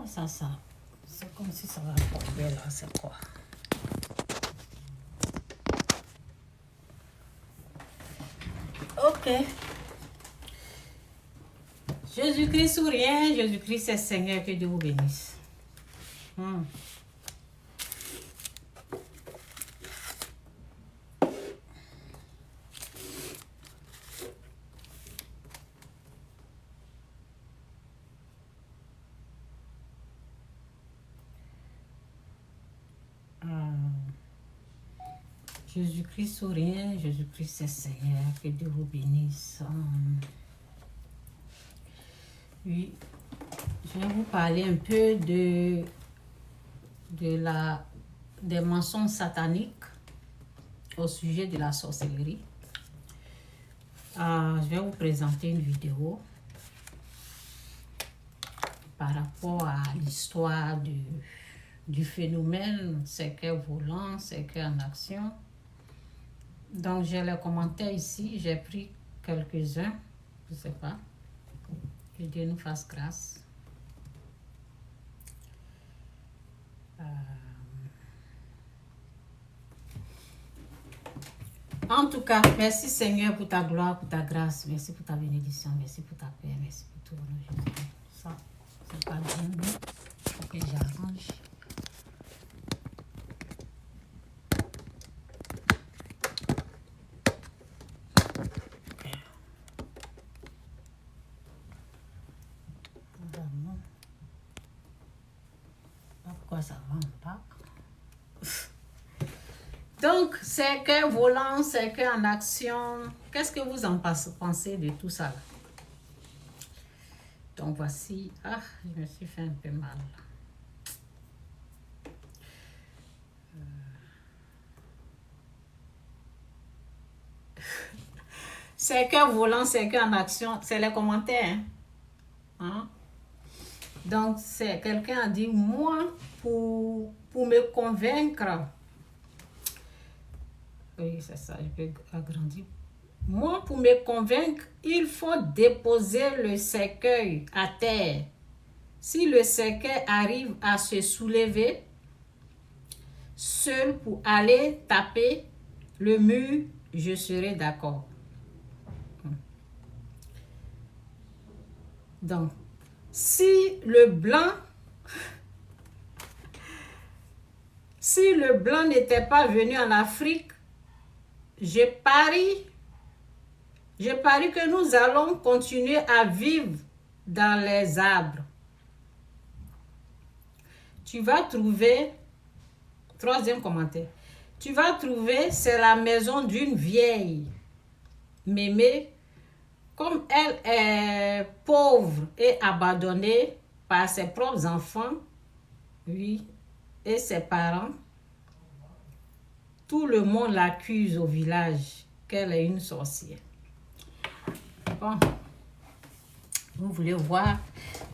ça. C'est comme si ça va tomber là, c'est quoi? Ok. Jésus-Christ ou rien, Jésus-Christ est Seigneur, que Dieu vous bénisse. Jésus-Christ ou rien, Jésus-Christ est Seigneur, que Dieu vous bénisse. Oui, je vais vous parler un peu des mensonges sataniques au sujet de la sorcellerie. Je vais vous présenter une vidéo par rapport à l'histoire du phénomène cercueil volant, cercueil en action. Donc, j'ai les commentaires ici. J'ai pris quelques-uns. Je ne sais pas. Que Dieu nous fasse grâce. En tout cas, merci Seigneur pour ta gloire, pour ta grâce. Merci pour ta bénédiction. Merci pour ta paix. Merci pour tout. Ça, c'est pas bien. Il faut que j'arrange. Pourquoi ça ne va pas? Donc, cercueil volant, cercueil en action. Qu'est-ce que vous en pensez de tout ça? Donc, voici. Ah, je me suis fait un peu mal. Cercueil volant, cercueil en action. C'est les commentaires. Hein? Donc, c'est quelqu'un a dit, moi, pour me convaincre. Oui, c'est ça, je peux agrandir. Moi, pour me convaincre, il faut déposer le cercueil à terre. Si le cercueil arrive à se soulever, seul pour aller taper le mur, je serai d'accord. Donc, si le blanc n'était pas venu en Afrique, je parie que nous allons continuer à vivre dans les arbres. Tu vas trouver, troisième commentaire, tu vas trouver, c'est la maison d'une vieille mémé, comme elle est pauvre et abandonnée par ses propres enfants, oui, et ses parents, tout le monde l'accuse au village qu'elle est une sorcière. Bon, vous voulez voir?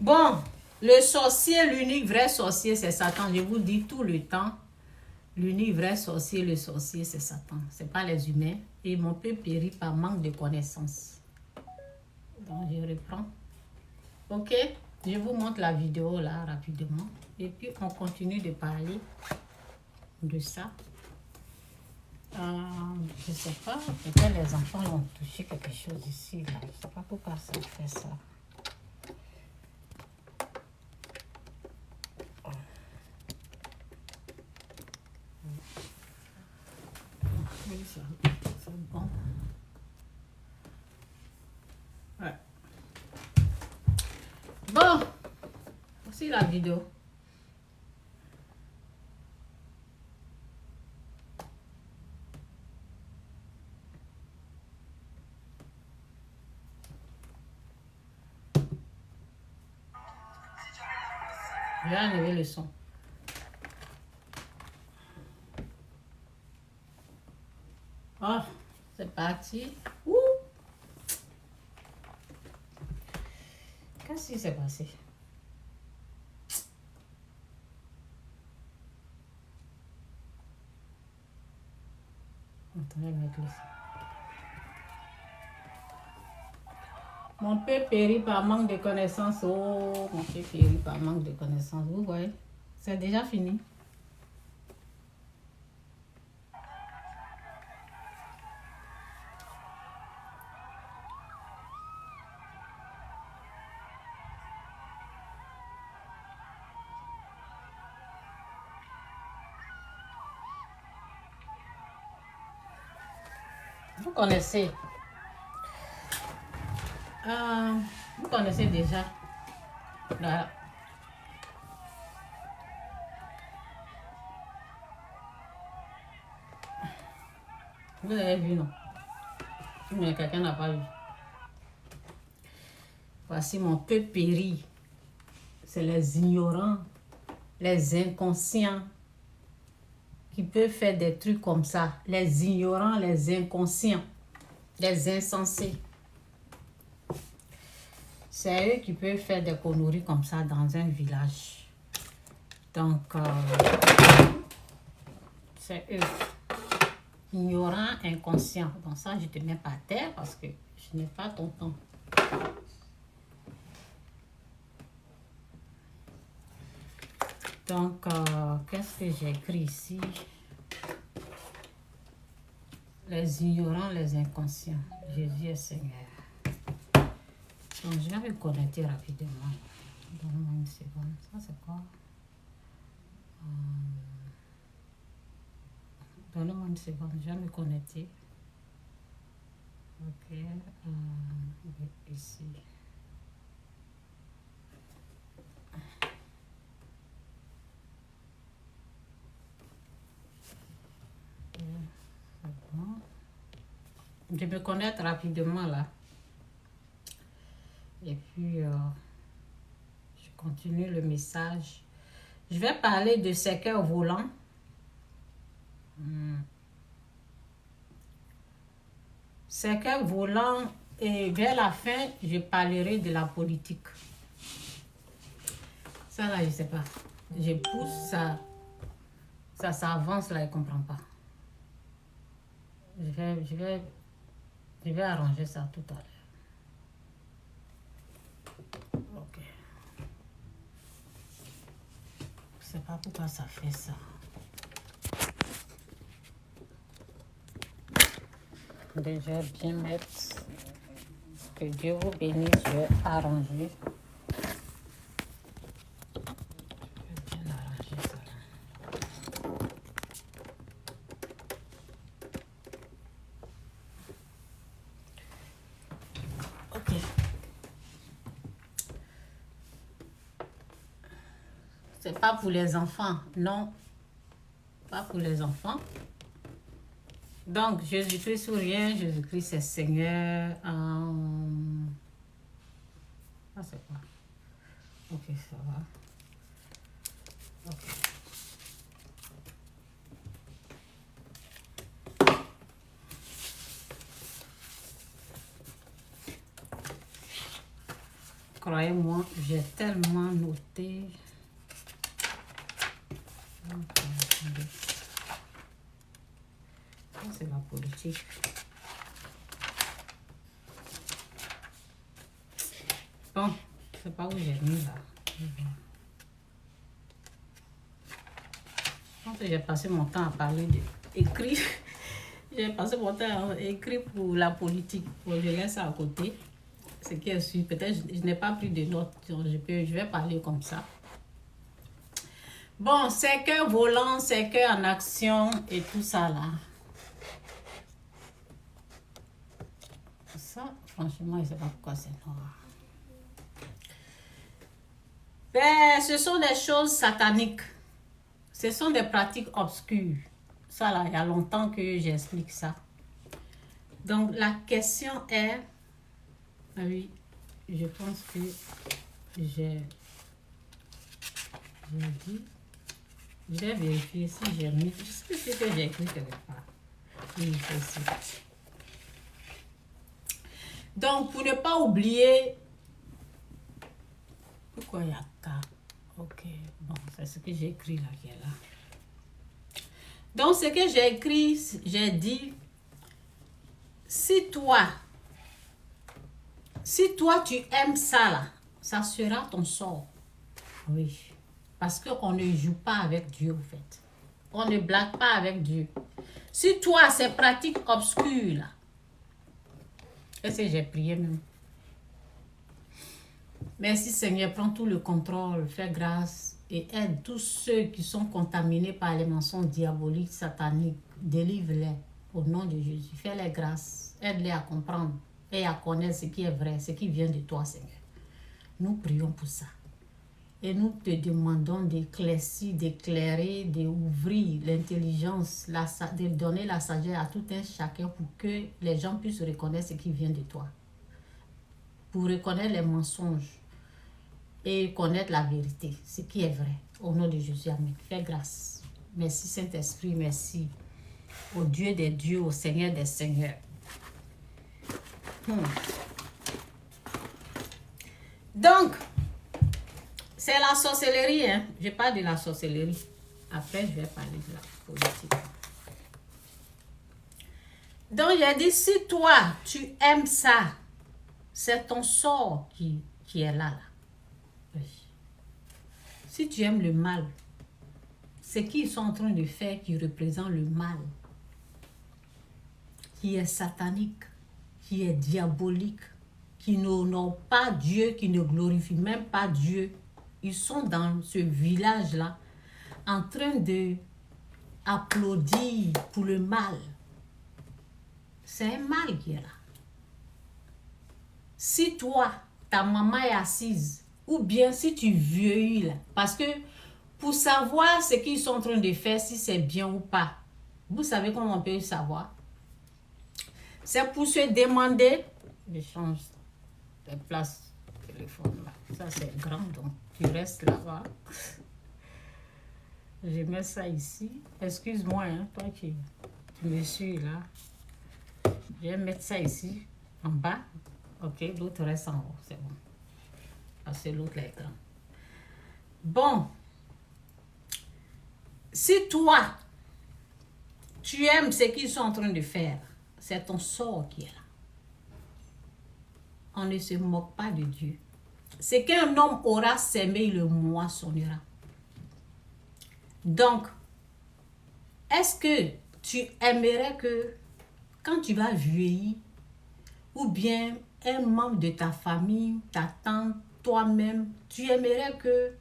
Bon, le sorcier, l'unique vrai sorcier, c'est Satan. Je vous dis tout le temps, l'unique vrai sorcier, le sorcier, c'est Satan. Ce n'est pas les humains. Et mon peuple périt par manque de connaissances. Donc, je reprends. Ok, je vous montre la vidéo là rapidement. Et puis, on continue de parler de ça. Je ne sais pas, peut-être les enfants ont touché quelque chose ici. Là. Je ne sais pas pourquoi ça fait ça. Oui, c'est bon. Ouais. Bon, voici la vidéo. Je vais enlever le son. Oh, c'est parti. Ouh. Qu'est-ce qui s'est passé? Attendez, mettre ça. Mon père périt par manque de connaissances. Oh, mon père périt par manque de connaissances. Vous voyez, c'est déjà fini. Vous connaissez. Vous connaissez déjà. Là. Vous avez vu, non? Mais quelqu'un n'a pas vu. Voici mon peu péri. C'est les ignorants, les inconscients qui peuvent faire des trucs comme ça. Les ignorants, les inconscients, les insensés. C'est eux qui peuvent faire des conneries comme ça dans un village. Donc, c'est eux. Ignorants, inconscients. Donc ça, je ne te mets pas à terre parce que je n'ai pas ton temps. Donc, qu'est-ce que j'ai écrit ici? Les ignorants, les inconscients. Jésus est Seigneur. Donc, je vais me connecter rapidement. Donne-moi une seconde. Ça, c'est quoi? Donne-moi une seconde. Je vais me connecter. Ok. Ici. Je me connecte rapidement là. Et puis, je continue le message. Je vais parler de cercueil volant. Cercueil volant, et vers la fin, je parlerai de la politique. Ça là, je ne sais pas. Je pousse ça. Ça avance là, je ne comprends pas. Je vais arranger ça tout à l'heure. Ok. Je ne sais pas pourquoi ça fait ça. Déjà bien mettre. Que Dieu vous bénisse. Je vais arranger. Je vais bien arranger ça là. Ok. C'est pas pour les enfants, non. Pas pour les enfants. Donc, Jésus-Christ ou rien, Jésus-Christ c'est Seigneur. Ah, c'est quoi? Ok, ça va. Ok. Croyez-moi, j'ai tellement noté. C'est la politique. Bon, je sais pas où j'ai mis là. Je pense que j'ai passé mon temps à parler d'écrit. J'ai passé mon temps à écrire pour la politique. Bon, je laisse ça à côté. Ce qui est sûr, peut-être je n'ai pas pris de notes. Je vais parler comme ça. Bon, cercueil volant, cercueil en action et tout ça là. Ça, franchement, je ne sais pas pourquoi c'est noir. Ben, ce sont des choses sataniques. Ce sont des pratiques obscures. Ça là, il y a longtemps que j'explique ça. Donc, la question est... Ah oui, je pense que j'ai dit... Je vais vérifier si j'ai mis... Je sais ce que j'ai écrit quelque part. Oui, c'est ici. Donc, pour ne pas oublier... Pourquoi il y a K? Ok, bon, c'est ce que j'ai écrit là, qui est là. Donc, ce que j'ai écrit, j'ai dit, si toi, Si toi, tu aimes ça, là, ça sera ton sort. Oui. Parce qu'on ne joue pas avec Dieu, en fait. On ne blague pas avec Dieu. Si toi, ces pratiques obscures, là, est-ce que j'ai prié même? Merci Seigneur, prends tout le contrôle, fais grâce et aide tous ceux qui sont contaminés par les mensonges diaboliques, sataniques. Délivre-les au nom de Jésus. Fais-les grâce, aide-les à comprendre et à connaître ce qui est vrai, ce qui vient de toi, Seigneur. Nous prions pour ça. Et nous te demandons d'éclaircir, d'éclairer, d'ouvrir l'intelligence, de donner la sagesse à tout un chacun pour que les gens puissent reconnaître ce qui vient de toi. Pour reconnaître les mensonges et connaître la vérité, ce qui est vrai. Au nom de Jésus, amen. Fais grâce. Merci Saint-Esprit, merci au Dieu des dieux, au Seigneur des seigneurs. Donc, c'est la sorcellerie, hein. Je parle de la sorcellerie. Après, je vais parler de la politique. Donc, j'ai dit, si toi, tu aimes ça, c'est ton sort qui est là. Oui. Si tu aimes le mal, ce qu'ils sont en train de faire qui représente le mal, qui est satanique, qui est diabolique, qui n'honore pas Dieu, qui ne glorifie même pas Dieu. Ils sont dans ce village-là en train de applaudir pour le mal. C'est un mal qui est là. Si toi, ta maman est assise, ou bien si tu vieillis là, parce que pour savoir ce qu'ils sont en train de faire, si c'est bien ou pas, vous savez comment on peut savoir? C'est pour se demander, je change de place de téléphone là, ça c'est grand donc tu restes là-bas. Je mets ça ici, excuse-moi, hein, toi qui me suis là, je vais mettre ça ici en bas, ok, l'autre reste en haut, c'est bon, parce que l'autre est grand. Bon, si toi tu aimes ce qu'ils sont en train de faire, c'est ton sort qui est là. On ne se moque pas de Dieu. Ce qu'un homme aura sémé, le moissonnera. Donc, est-ce que tu aimerais que quand tu vas vieillir, ou bien un membre de ta famille, ta tante, toi-même, tu aimerais que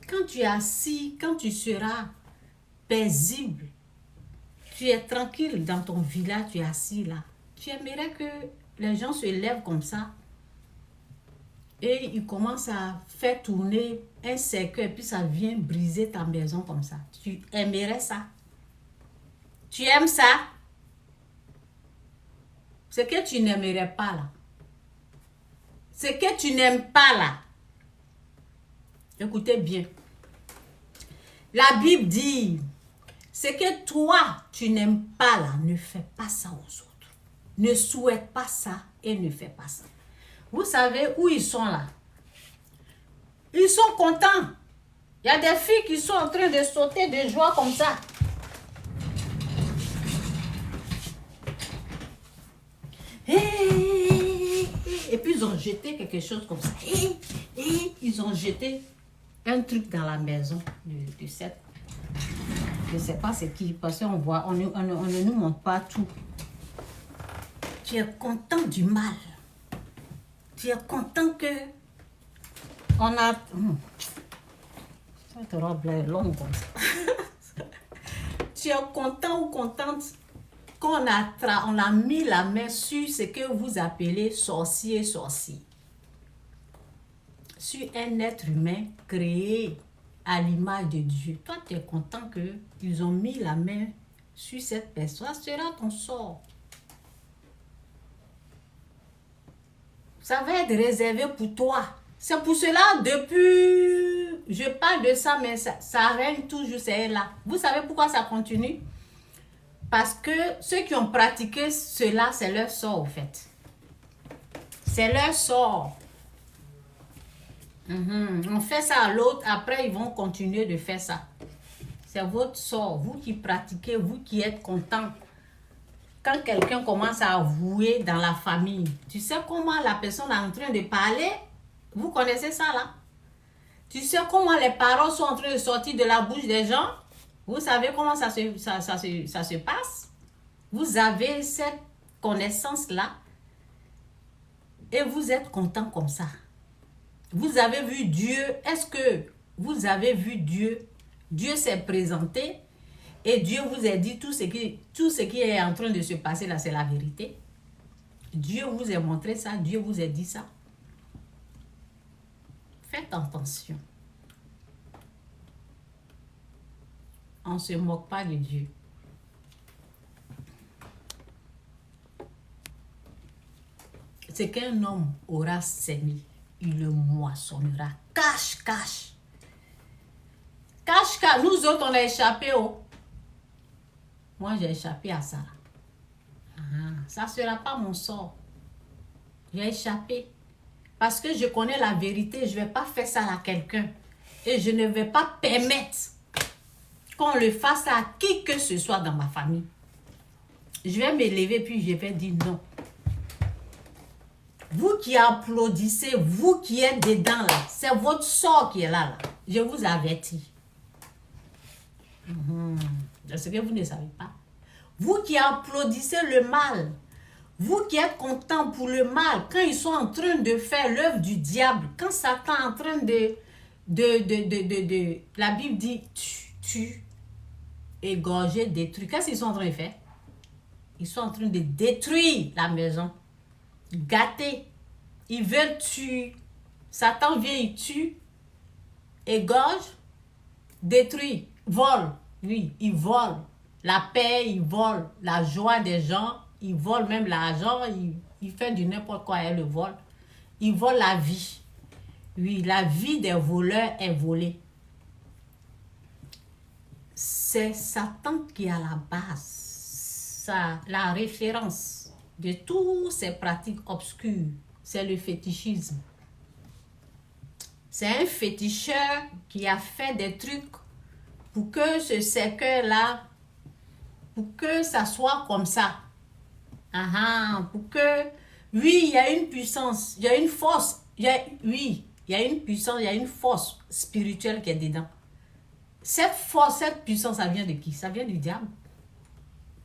quand tu es assis, quand tu seras paisible, tu es tranquille dans ton village, tu es assis là. Tu aimerais que les gens se lèvent comme ça et ils commencent à faire tourner un cercle et puis ça vient briser ta maison comme ça. Tu aimerais ça? Tu aimes ça? Ce que tu n'aimerais pas là. Ce que tu n'aimes pas là. Écoutez bien. La Bible dit, ce que toi, tu n'aimes pas là, ne fais pas ça aux autres. Ne souhaite pas ça et ne fais pas ça. Vous savez où ils sont là? Ils sont contents. Il y a des filles qui sont en train de sauter de joie comme ça. Et puis ils ont jeté quelque chose comme ça. Et ils ont jeté un truc dans la maison de cette. Je ne sais pas c'est qui, parce qu'on voit, on ne nous montre pas tout. Tu es content du mal. Tu es content que on a... Cette robe là est longue comme ça. Tu es content ou contente qu'on a mis la main sur ce que vous appelez sorcier. Sur un être humain créé à l'image de Dieu. Toi, tu es content qu'ils ont mis la main sur cette personne. Ça sera ton sort. Ça va être réservé pour toi. C'est pour cela, depuis... Je parle de ça, mais ça règne toujours, c'est là. Vous savez pourquoi ça continue? Parce que ceux qui ont pratiqué cela, c'est leur sort, au fait. C'est leur sort. On fait ça à l'autre, après ils vont continuer de faire ça. C'est votre sort, vous qui pratiquez, vous qui êtes content quand quelqu'un commence à avouer dans la famille, tu sais comment la personne est en train de parler? Vous connaissez ça là? Tu sais comment les paroles sont en train de sortir de la bouche des gens? Vous savez comment ça se passe? Vous avez cette connaissance-là et vous êtes content comme ça. Vous avez vu Dieu. Est-ce que vous avez vu Dieu? Dieu s'est présenté et Dieu vous a dit tout ce qui est en train de se passer là, c'est la vérité. Dieu vous a montré ça, Dieu vous a dit ça. Faites attention. On ne se moque pas de Dieu. Ce qu'un homme aura sémé, il le moissonnera. Cache, cache. Cache, cache. Nous autres, on a échappé au... Moi, j'ai échappé à ça. Ça ne sera pas mon sort. J'ai échappé. Parce que je connais la vérité, je ne vais pas faire ça à quelqu'un. Et je ne vais pas permettre qu'on le fasse à qui que ce soit dans ma famille. Je vais me lever puis je vais dire non. Vous qui applaudissez, vous qui êtes dedans là, c'est votre sort qui est là. Je vous avertis. C'est ce que vous ne savez pas. Vous qui applaudissez le mal, vous qui êtes content pour le mal, quand ils sont en train de faire l'œuvre du diable, quand Satan est en train de la Bible dit tu égorger, détruire. Qu'est-ce qu'ils sont en train de faire? Ils sont en train de détruire la maison, gâter. Ils veulent tuer. Satan vient, il tue, égorge, détruit, vole. Oui, il vole la paix, il vole la joie des gens, il vole même l'argent, il fait du n'importe quoi et le vole. Il vole la vie. Oui, la vie des voleurs est volée. C'est Satan qui est à la base, la référence de toutes ces pratiques obscures, c'est le fétichisme. C'est un féticheur qui a fait des trucs pour que ce cercueil-là, pour que ça soit comme ça. Pour que, oui, il y a une puissance, il y a une force, il y a une puissance, il y a une force spirituelle qui est dedans. Cette force, cette puissance, ça vient de qui? Ça vient du diable.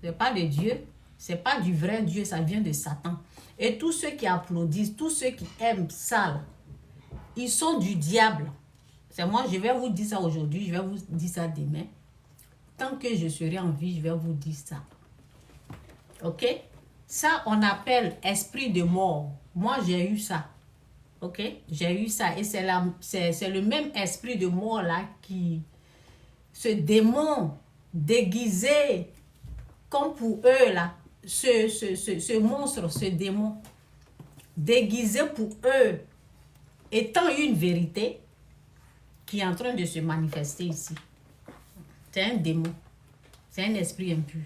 Ce n'est pas de Dieu, ce n'est pas du vrai Dieu, ça vient de Satan. Et tous ceux qui applaudissent, tous ceux qui aiment ça, ils sont du diable. C'est moi, je vais vous dire ça aujourd'hui, je vais vous dire ça demain. Tant que je serai en vie, je vais vous dire ça. Ok? Ça, on appelle esprit de mort. Moi, j'ai eu ça. Ok? J'ai eu ça. Et c'est le même esprit de mort là qui... Ce démon déguisé comme pour eux là. Ce monstre, ce démon déguisé pour eux étant une vérité qui est en train de se manifester ici. C'est un démon. C'est un esprit impur.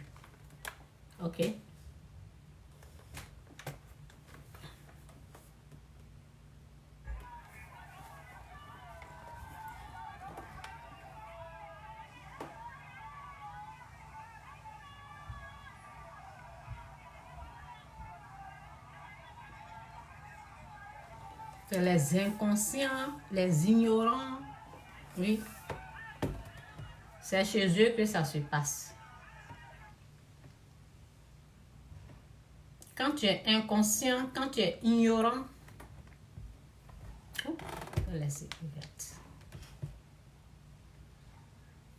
Ok? C'est les inconscients, les ignorants. Oui. C'est chez eux que ça se passe. Quand tu es inconscient, quand tu es ignorant, je vais laisser ouverte.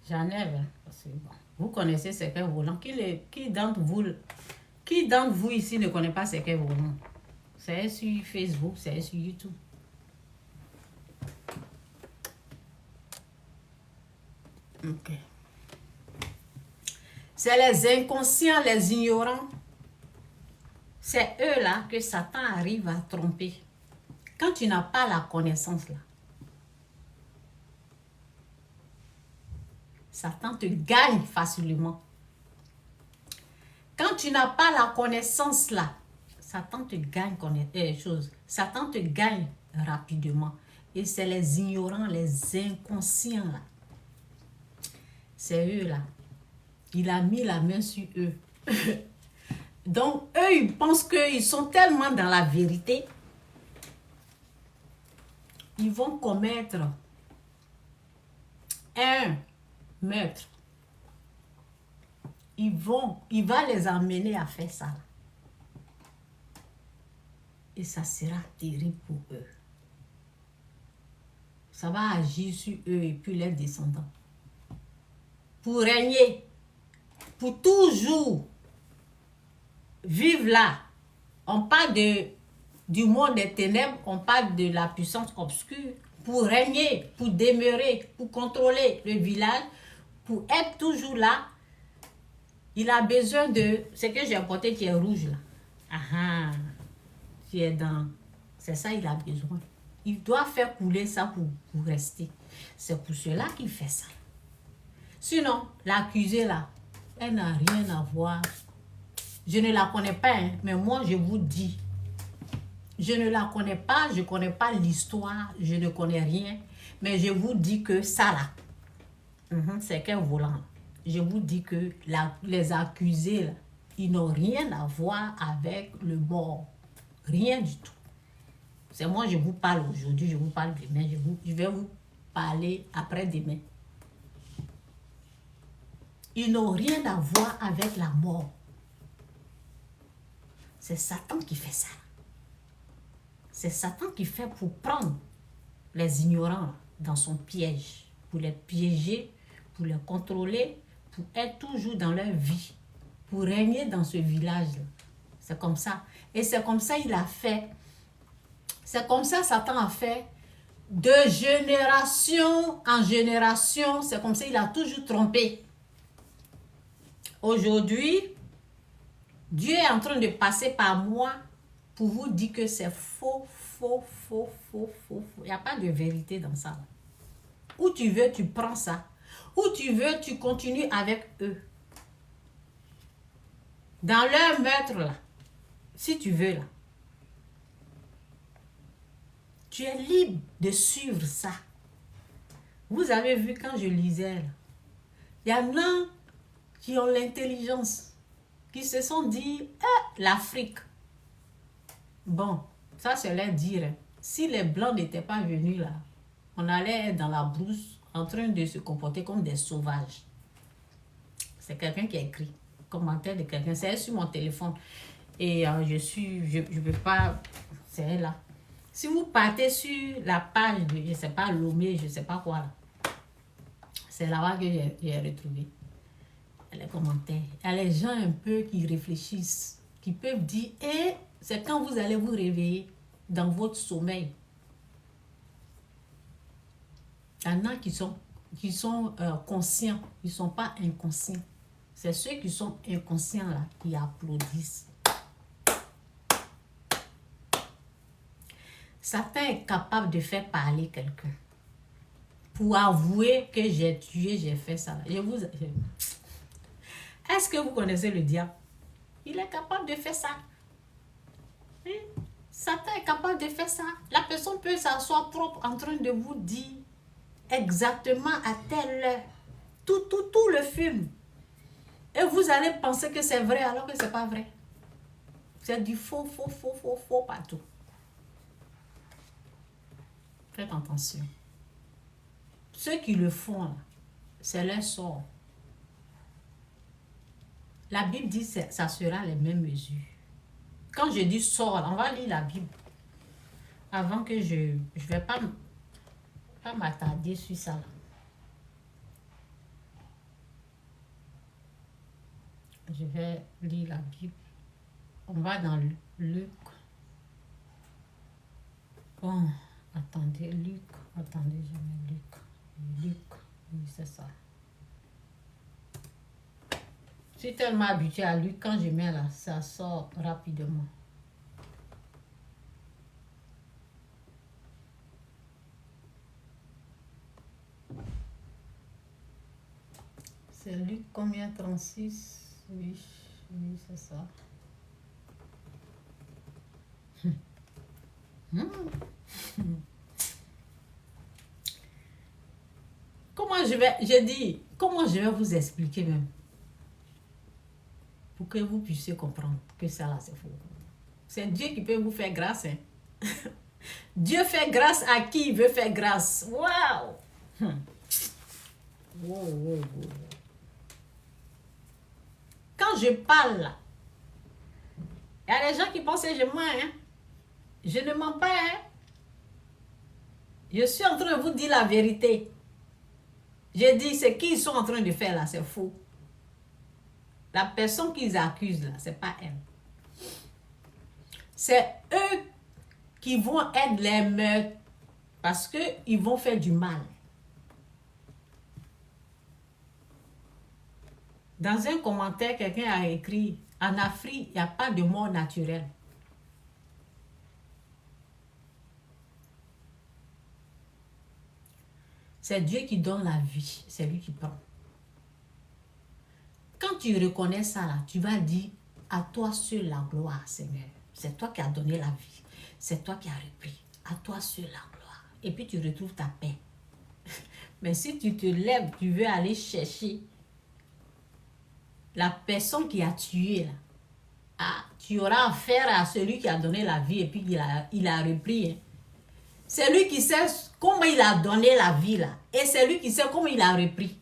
J'enlève, parce que bon, vous connaissez cercueil volant. Qui d'entre vous ici ne connaît pas cercueil volant? C'est sur Facebook, c'est sur YouTube. Ok. C'est les inconscients, les ignorants. C'est eux là que Satan arrive à tromper. Quand tu n'as pas la connaissance là, Satan te gagne facilement. Quand tu n'as pas la connaissance là, Satan te gagne Satan te gagne rapidement. Et c'est les ignorants, les inconscients là. C'est eux là. Il a mis la main sur eux. Donc, eux, ils pensent qu'ils sont tellement dans la vérité. Ils vont commettre un meurtre. Il va les emmener à faire ça. Et ça sera terrible pour eux. Ça va agir sur eux et puis leurs descendants. Pour régner, pour toujours vivre là. On parle du monde des ténèbres, on parle de la puissance obscure. Pour régner, pour demeurer, pour contrôler le village, pour être toujours là, il a besoin de ce que j'ai apporté qui est rouge là. Ah, qui est dans... C'est ça, il a besoin. Il doit faire couler ça pour rester. C'est pour cela qu'il fait ça. Sinon, l'accusée là, elle n'a rien à voir. Je ne la connais pas, hein, mais moi je vous dis, je ne la connais pas, je ne connais pas l'histoire, je ne connais rien, mais je vous dis que ça là, c'est qu'un volant. Je vous dis que les accusés là, ils n'ont rien à voir avec le mort. Rien du tout. C'est moi, je vous parle aujourd'hui, je vous parle demain, je vais vous parler après-demain. Ils n'ont rien à voir avec la mort. C'est Satan qui fait ça. C'est Satan qui fait pour prendre les ignorants dans son piège, pour les piéger, pour les contrôler, pour être toujours dans leur vie, pour régner dans ce village-là. C'est comme ça. Et c'est comme ça il a fait. C'est comme ça Satan a fait de génération en génération. C'est comme ça il a toujours trompé. Aujourd'hui, Dieu est en train de passer par moi pour vous dire que c'est faux, faux, faux, faux, faux, faux. Il n'y a pas de vérité dans ça. Où tu veux, tu prends ça. Où tu veux, tu continues avec eux. Dans leur meurtre, là, si tu veux, là, tu es libre de suivre ça. Vous avez vu quand je lisais, là, il y en a qui ont l'intelligence, qui se sont dit, l'Afrique. Bon, ça c'est leur dire. Hein. Si les Blancs n'étaient pas venus là, on allait être dans la brousse en train de se comporter comme des sauvages. C'est quelqu'un qui a écrit. Commentaire de quelqu'un. C'est sur mon téléphone. Et je peux pas... C'est elle là. Si vous partez sur la page de, je sais pas, Lomé, je sais pas quoi là. C'est là-bas que j'ai retrouvé les commentaires. Il y a les gens un peu qui réfléchissent, qui peuvent dire, c'est quand vous allez vous réveiller dans votre sommeil. Il y en a qui sont conscients, ils ne sont pas inconscients. C'est ceux qui sont inconscients là qui applaudissent. Satan est capable de faire parler quelqu'un pour avouer que j'ai tué, j'ai fait ça. Est-ce que vous connaissez le diable? Il est capable de faire ça. Oui? Satan est capable de faire ça. La personne peut s'asseoir propre en train de vous dire exactement à telle heure. Tout le film. Et vous allez penser que c'est vrai alors que ce n'est pas vrai. C'est du faux partout. Faites attention. Ceux qui le font, c'est leur sort. La Bible dit que ça sera les mêmes mesures. Quand je dis sort, on va lire la Bible. Avant que je ne vais pas m'attarder sur ça. Là. Je vais lire la Bible. On va dans Luc. Bon, attendez, Luc. Attendez, je mets Luc. Luc, oui, c'est ça. Je suis tellement habituée à Luc, quand je mets là, ça sort rapidement. C'est Luc combien? 36? Oui, c'est ça. Comment je vais vous expliquer même? Pour que vous puissiez comprendre que ça là, c'est faux. C'est Dieu qui peut vous faire grâce. Hein. Dieu fait grâce à qui il veut faire grâce. Waouh! Wow. Quand je parle là, il y a des gens qui pensent que je mens. Hein? Je ne mens pas. Hein? Je suis en train de vous dire la vérité. Je dis, ce qu'ils sont en train de faire là, c'est faux. La personne qu'ils accusent là, c'est pas elle. C'est eux qui vont être les meurtres parce qu'ils vont faire du mal. Dans un commentaire, quelqu'un a écrit, en Afrique, il n'y a pas de mort naturelle. C'est Dieu qui donne la vie, c'est lui qui prend. Quand tu reconnais ça, là, tu vas dire, à toi seul la gloire, Seigneur. C'est toi qui as donné la vie. C'est toi qui as repris. À toi seul la gloire. Et puis tu retrouves ta paix. Mais si tu te lèves, tu veux aller chercher la personne qui a tué, là, ah, tu auras affaire à celui qui a donné la vie et puis il a repris. Hein. C'est lui qui sait comment il a donné la vie là. Et c'est lui qui sait comment il a repris.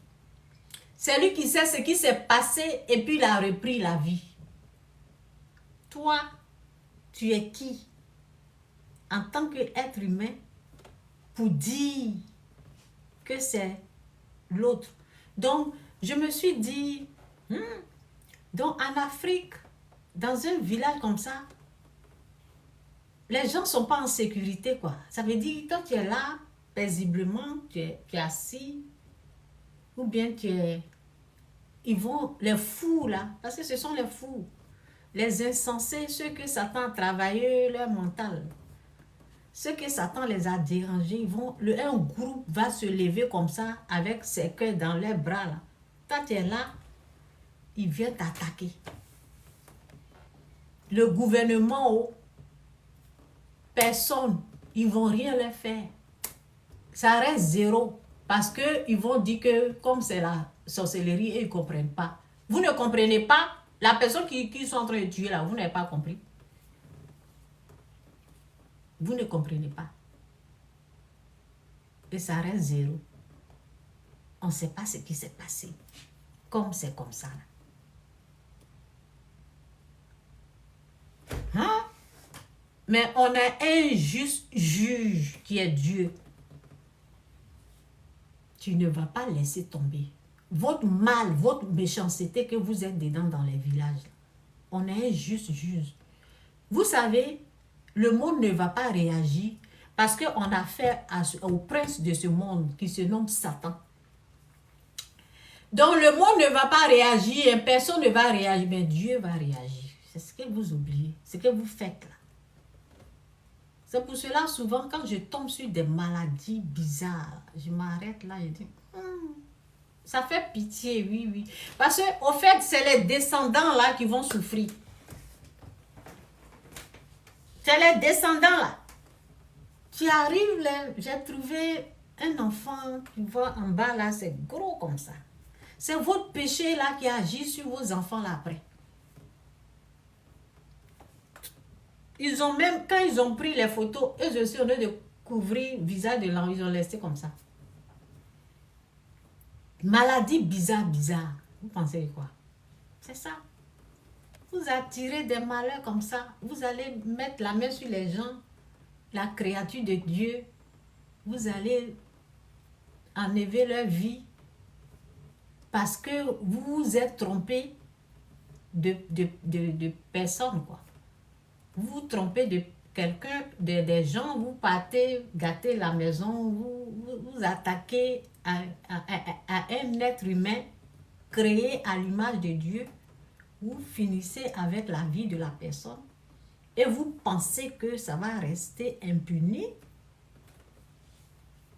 C'est lui qui sait ce qui s'est passé et puis il a repris la vie. Toi, tu es qui en tant qu'être humain pour dire que c'est l'autre? Donc, je me suis dit, donc en Afrique, dans un village comme ça, les gens ne sont pas en sécurité, quoi. Ça veut dire que quand tu es là, paisiblement, tu es assis, ou bien tu es... Ils vont, les fous, là, parce que ce sont les fous, les insensés, ceux que Satan a travaillé leur mental, ceux que Satan les a dérangés, un groupe va se lever comme ça, avec ses cœurs dans leurs bras, là. Quand tu es là, ils viennent t'attaquer. Le gouvernement, personne, ils ne vont rien leur faire. Ça reste zéro. Parce qu'ils vont dire que comme c'est la sorcellerie, ils ne comprennent pas. Vous ne comprenez pas. La personne qui sont en train de tuer là, vous n'avez pas compris. Vous ne comprenez pas. Et ça reste zéro. On ne sait pas ce qui s'est passé. Comme c'est comme ça. Hein? Mais on a un juste juge qui est Dieu. Tu ne vas pas laisser tomber. Votre mal, votre méchanceté que vous êtes dedans dans les villages, on a un juste juge. Vous savez, le monde ne va pas réagir parce qu'on a affaire au prince de ce monde qui se nomme Satan. Donc le monde ne va pas réagir, personne ne va réagir, mais Dieu va réagir. C'est ce que vous oubliez, ce que vous faites là. C'est pour cela, souvent, quand je tombe sur des maladies bizarres, je m'arrête là et dis, ça fait pitié, oui. Parce qu'au fait, c'est les descendants là qui vont souffrir. C'est les descendants là. Tu arrives là, j'ai trouvé un enfant, tu vois, en bas là, c'est gros comme ça. C'est votre péché là qui agit sur vos enfants là après. Ils ont même, quand ils ont pris les photos, eux aussi, au lieu de couvrir le visage de l'enfant, ils ont laissé comme ça. Maladie bizarre. Vous pensez quoi? C'est ça. Vous attirez des malheurs comme ça. Vous allez mettre la main sur les gens, la créature de Dieu. Vous allez enlever leur vie parce que vous vous êtes trompé de personnes, quoi. Vous vous trompez de quelqu'un, des gens, vous partez gâter la maison, vous attaquez à un être humain créé à l'image de Dieu, vous finissez avec la vie de la personne et vous pensez que ça va rester impuni.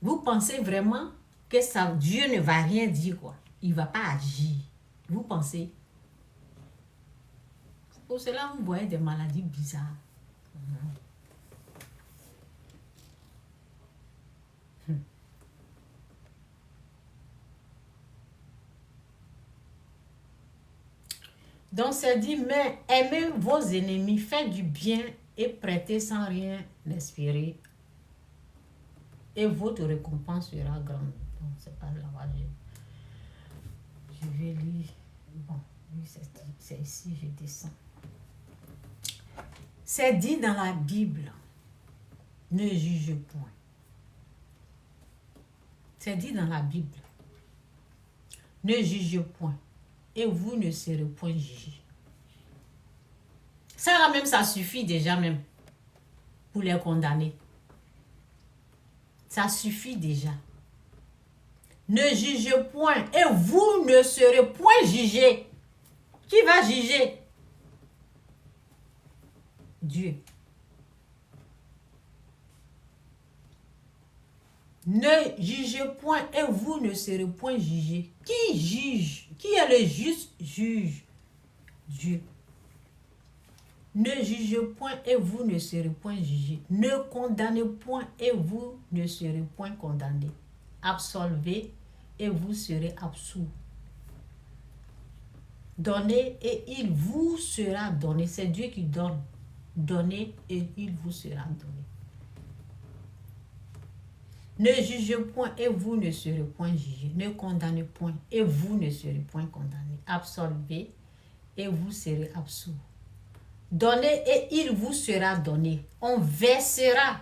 Vous pensez vraiment que ça, Dieu ne va rien dire, quoi. Il ne va pas agir. Vous pensez. Pour cela, vous voyez des maladies bizarres. Donc, c'est dit, mais aimez vos ennemis, faites du bien et prêtez sans rien espérer. Et votre récompense sera grande. Donc, c'est pas là-bas. Je vais lire. Bon, c'est ici, je descends. C'est dit dans la Bible, ne juge point. C'est dit dans la Bible, ne jugez point, et vous ne serez point jugés. Ça là même, ça suffit déjà même pour les condamner. Ça suffit déjà. Ne jugez point, et vous ne serez point jugés. Qui va juger? Dieu. Ne jugez point et vous ne serez point jugés. Qui juge? Qui est le juste juge? Dieu. Ne jugez point et vous ne serez point jugés. Ne condamnez point et vous ne serez point condamnés. Absolvez et vous serez absous. Donnez et il vous sera donné. C'est Dieu qui donne. Donnez et il vous sera donné. Ne jugez point et vous ne serez point jugés. Ne condamnez point et vous ne serez point condamnés. Absolvez et vous serez absous. Donnez et il vous sera donné. On versera.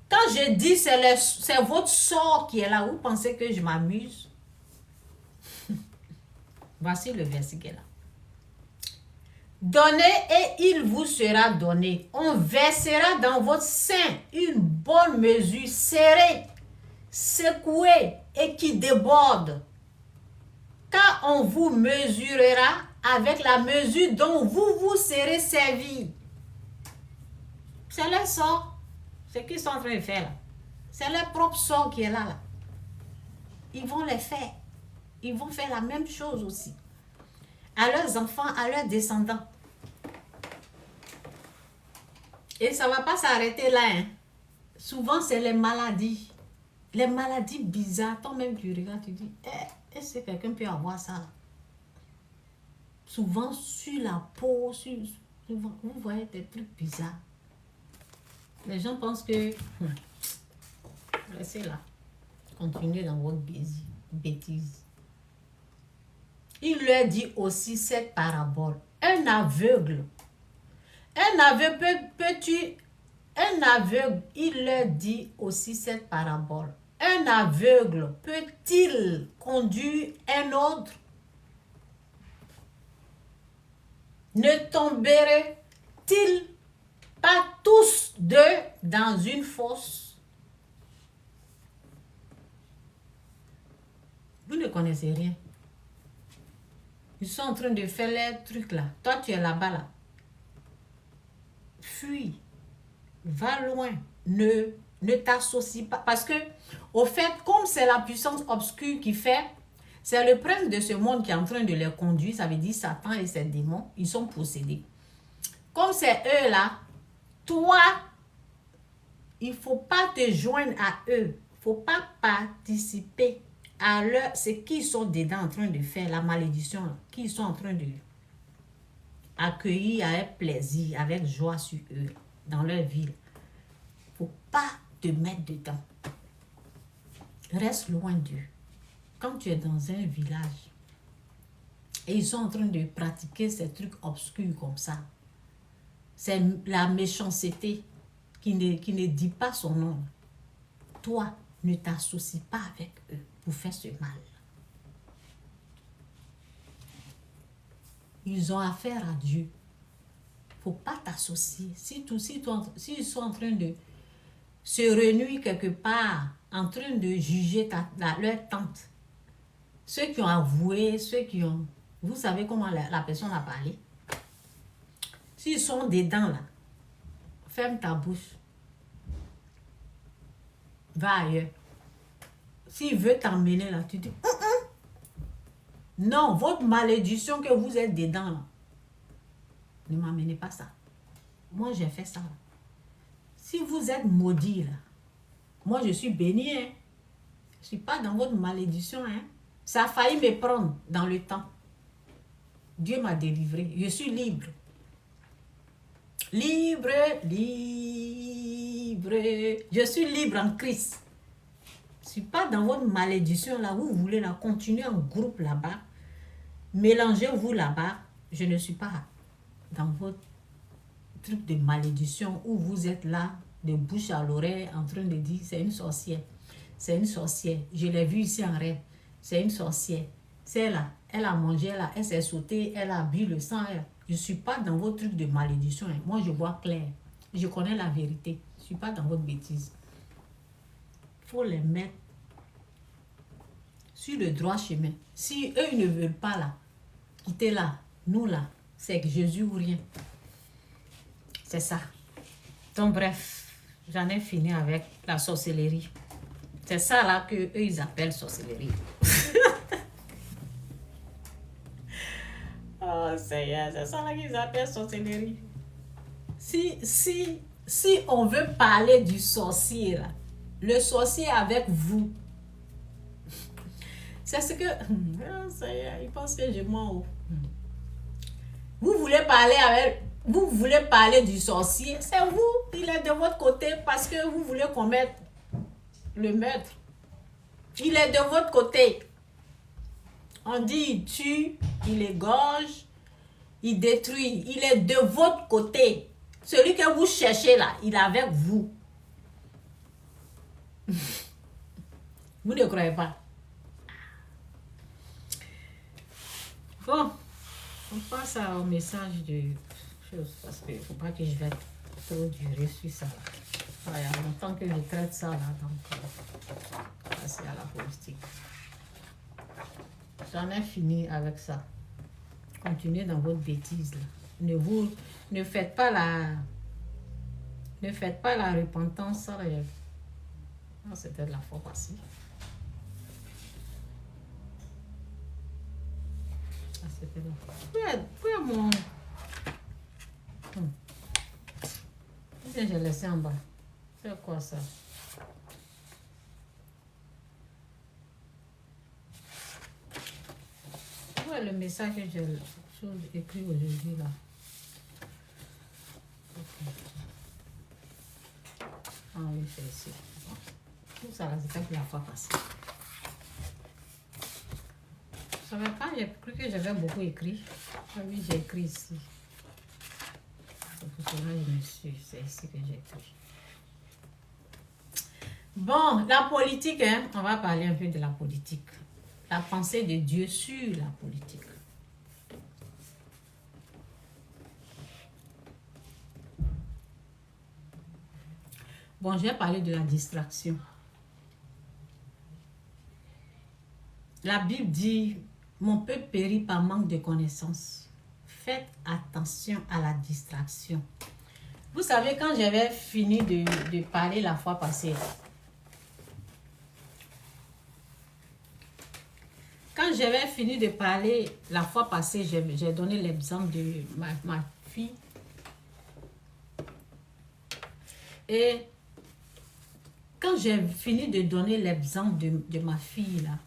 Quand je dis c'est votre sort qui est là, vous pensez que je m'amuse? Voici le verset qui est là. Donnez et il vous sera donné. On versera dans votre sein une bonne mesure serrée, secouée et qui déborde. Car on vous mesurera avec la mesure dont vous serez servi. C'est leur sort. Ce qu'ils sont en train de faire là. C'est leur propre sort qui est là. Ils vont les faire. Ils vont faire la même chose aussi. À leurs enfants, à leurs descendants. Et ça ne va pas s'arrêter là. Hein. Souvent, c'est les maladies. Les maladies bizarres. Toi-même, tu regardes, tu dis, est-ce que quelqu'un peut avoir ça? Souvent, sur la peau, vous voyez des trucs bizarres. Les gens pensent que... Laissez là. Continuez dans votre bêtise. Il leur dit aussi cette parabole. Un aveugle, il leur dit aussi cette parabole. Un aveugle peut-il conduire un autre? Ne tomberaient-ils pas tous deux dans une fosse? Vous ne connaissez rien. Ils sont en train de faire les trucs là. Toi, tu es là-bas là. Fuis. Va loin. Ne t'associe pas. Parce que, au fait, comme c'est la puissance obscure qui fait, c'est le prince de ce monde qui est en train de les conduire. Ça veut dire Satan et ses démons. Ils sont possédés. Comme c'est eux là, toi, il ne faut pas te joindre à eux. Il ne faut pas participer à ce qu'ils sont dedans en train de faire, la malédiction, qu'ils sont en train de accueillir avec plaisir, avec joie sur eux, dans leur ville. Il ne faut pas te mettre dedans. Reste loin d'eux. Quand tu es dans un village et ils sont en train de pratiquer ces trucs obscurs comme ça, c'est la méchanceté qui ne dit pas son nom. Toi, ne t'associe pas avec eux pour faire ce mal. Ils ont affaire à Dieu. Il ne faut pas t'associer. S'ils sont en train de se réunir quelque part, en train de juger leur tante, ceux qui ont avoué, ceux qui ont... Vous savez comment la personne a parlé? S'ils sont dedans là, ferme ta bouche. Va ailleurs. S'il veut t'emmener là, tu dis, non, votre malédiction que vous êtes dedans là, ne m'amenez pas ça. Moi, j'ai fait ça. Là. Si vous êtes maudit là, moi, je suis béni. Hein. Je ne suis pas dans votre malédiction. Hein. Ça a failli me prendre dans le temps. Dieu m'a délivré. Je suis libre. Libre, libre. Je suis libre en Christ. Je ne suis pas dans votre malédiction là. Vous voulez la continuer en groupe là-bas. Mélangez-vous là-bas. Je ne suis pas dans votre truc de malédiction où vous êtes là, de bouche à l'oreille, en train de dire c'est une sorcière. C'est une sorcière. Je l'ai vue ici en rêve. C'est une sorcière. C'est là. Elle a mangé là. Elle s'est sautée. Elle a bu le sang. Je ne suis pas dans vos trucs de malédiction. Moi, je vois clair. Je connais la vérité. Je ne suis pas dans votre bêtise. Il faut les mettre sur le droit chemin. Si eux, ils ne veulent pas là, quitter là, nous là, c'est que Jésus ou rien. C'est ça. Donc bref, j'en ai fini avec la sorcellerie. C'est ça là que eux ils appellent sorcellerie. Oh Seigneur, c'est ça là qu'ils appellent sorcellerie. Si on veut parler du sorcier là, le sorcier avec vous, c'est ce que... Oh Seigneur, il pense que je mens. Vous voulez parler avec... Vous voulez parler du sorcier, c'est vous, il est de votre côté parce que vous voulez commettre le meurtre. Il est de votre côté. On dit il tue, il égorge, il détruit. Il est de votre côté. Celui que vous cherchez là, il est avec vous. Vous ne croyez pas? Bon, on passe au message de choses parce qu'il ne faut pas que je vais trop durer sur ça. Il y a longtemps que je traite ça là, donc passer à la politique. J'en ai fini avec ça. Continuez dans votre bêtise là. Ne faites pas la repentance. Ça, non, c'était de la fois passée. Ah, c'était la fois. Où est mon... J'ai laissé en bas. C'est quoi ça? Où est le message que j'ai écrit aujourd'hui là? Okay. Ah oui, c'est ici. Tout ça là, c'était pour la fois passée. Je savais pas, j'ai cru que j'avais beaucoup écrit. Ah oui, j'ai écrit ici. C'est pour cela que je me suis... C'est ici que j'ai écrit. Bon, la politique, hein, on va parler un peu de la politique. La pensée de Dieu sur la politique. Bon, je vais parler de la distraction. La Bible dit, mon peuple périt par manque de connaissances. Faites attention à la distraction. Vous savez, quand j'avais fini de parler la fois passée, j'ai donné l'exemple de ma fille. Et quand j'ai fini de donner l'exemple de ma fille, là,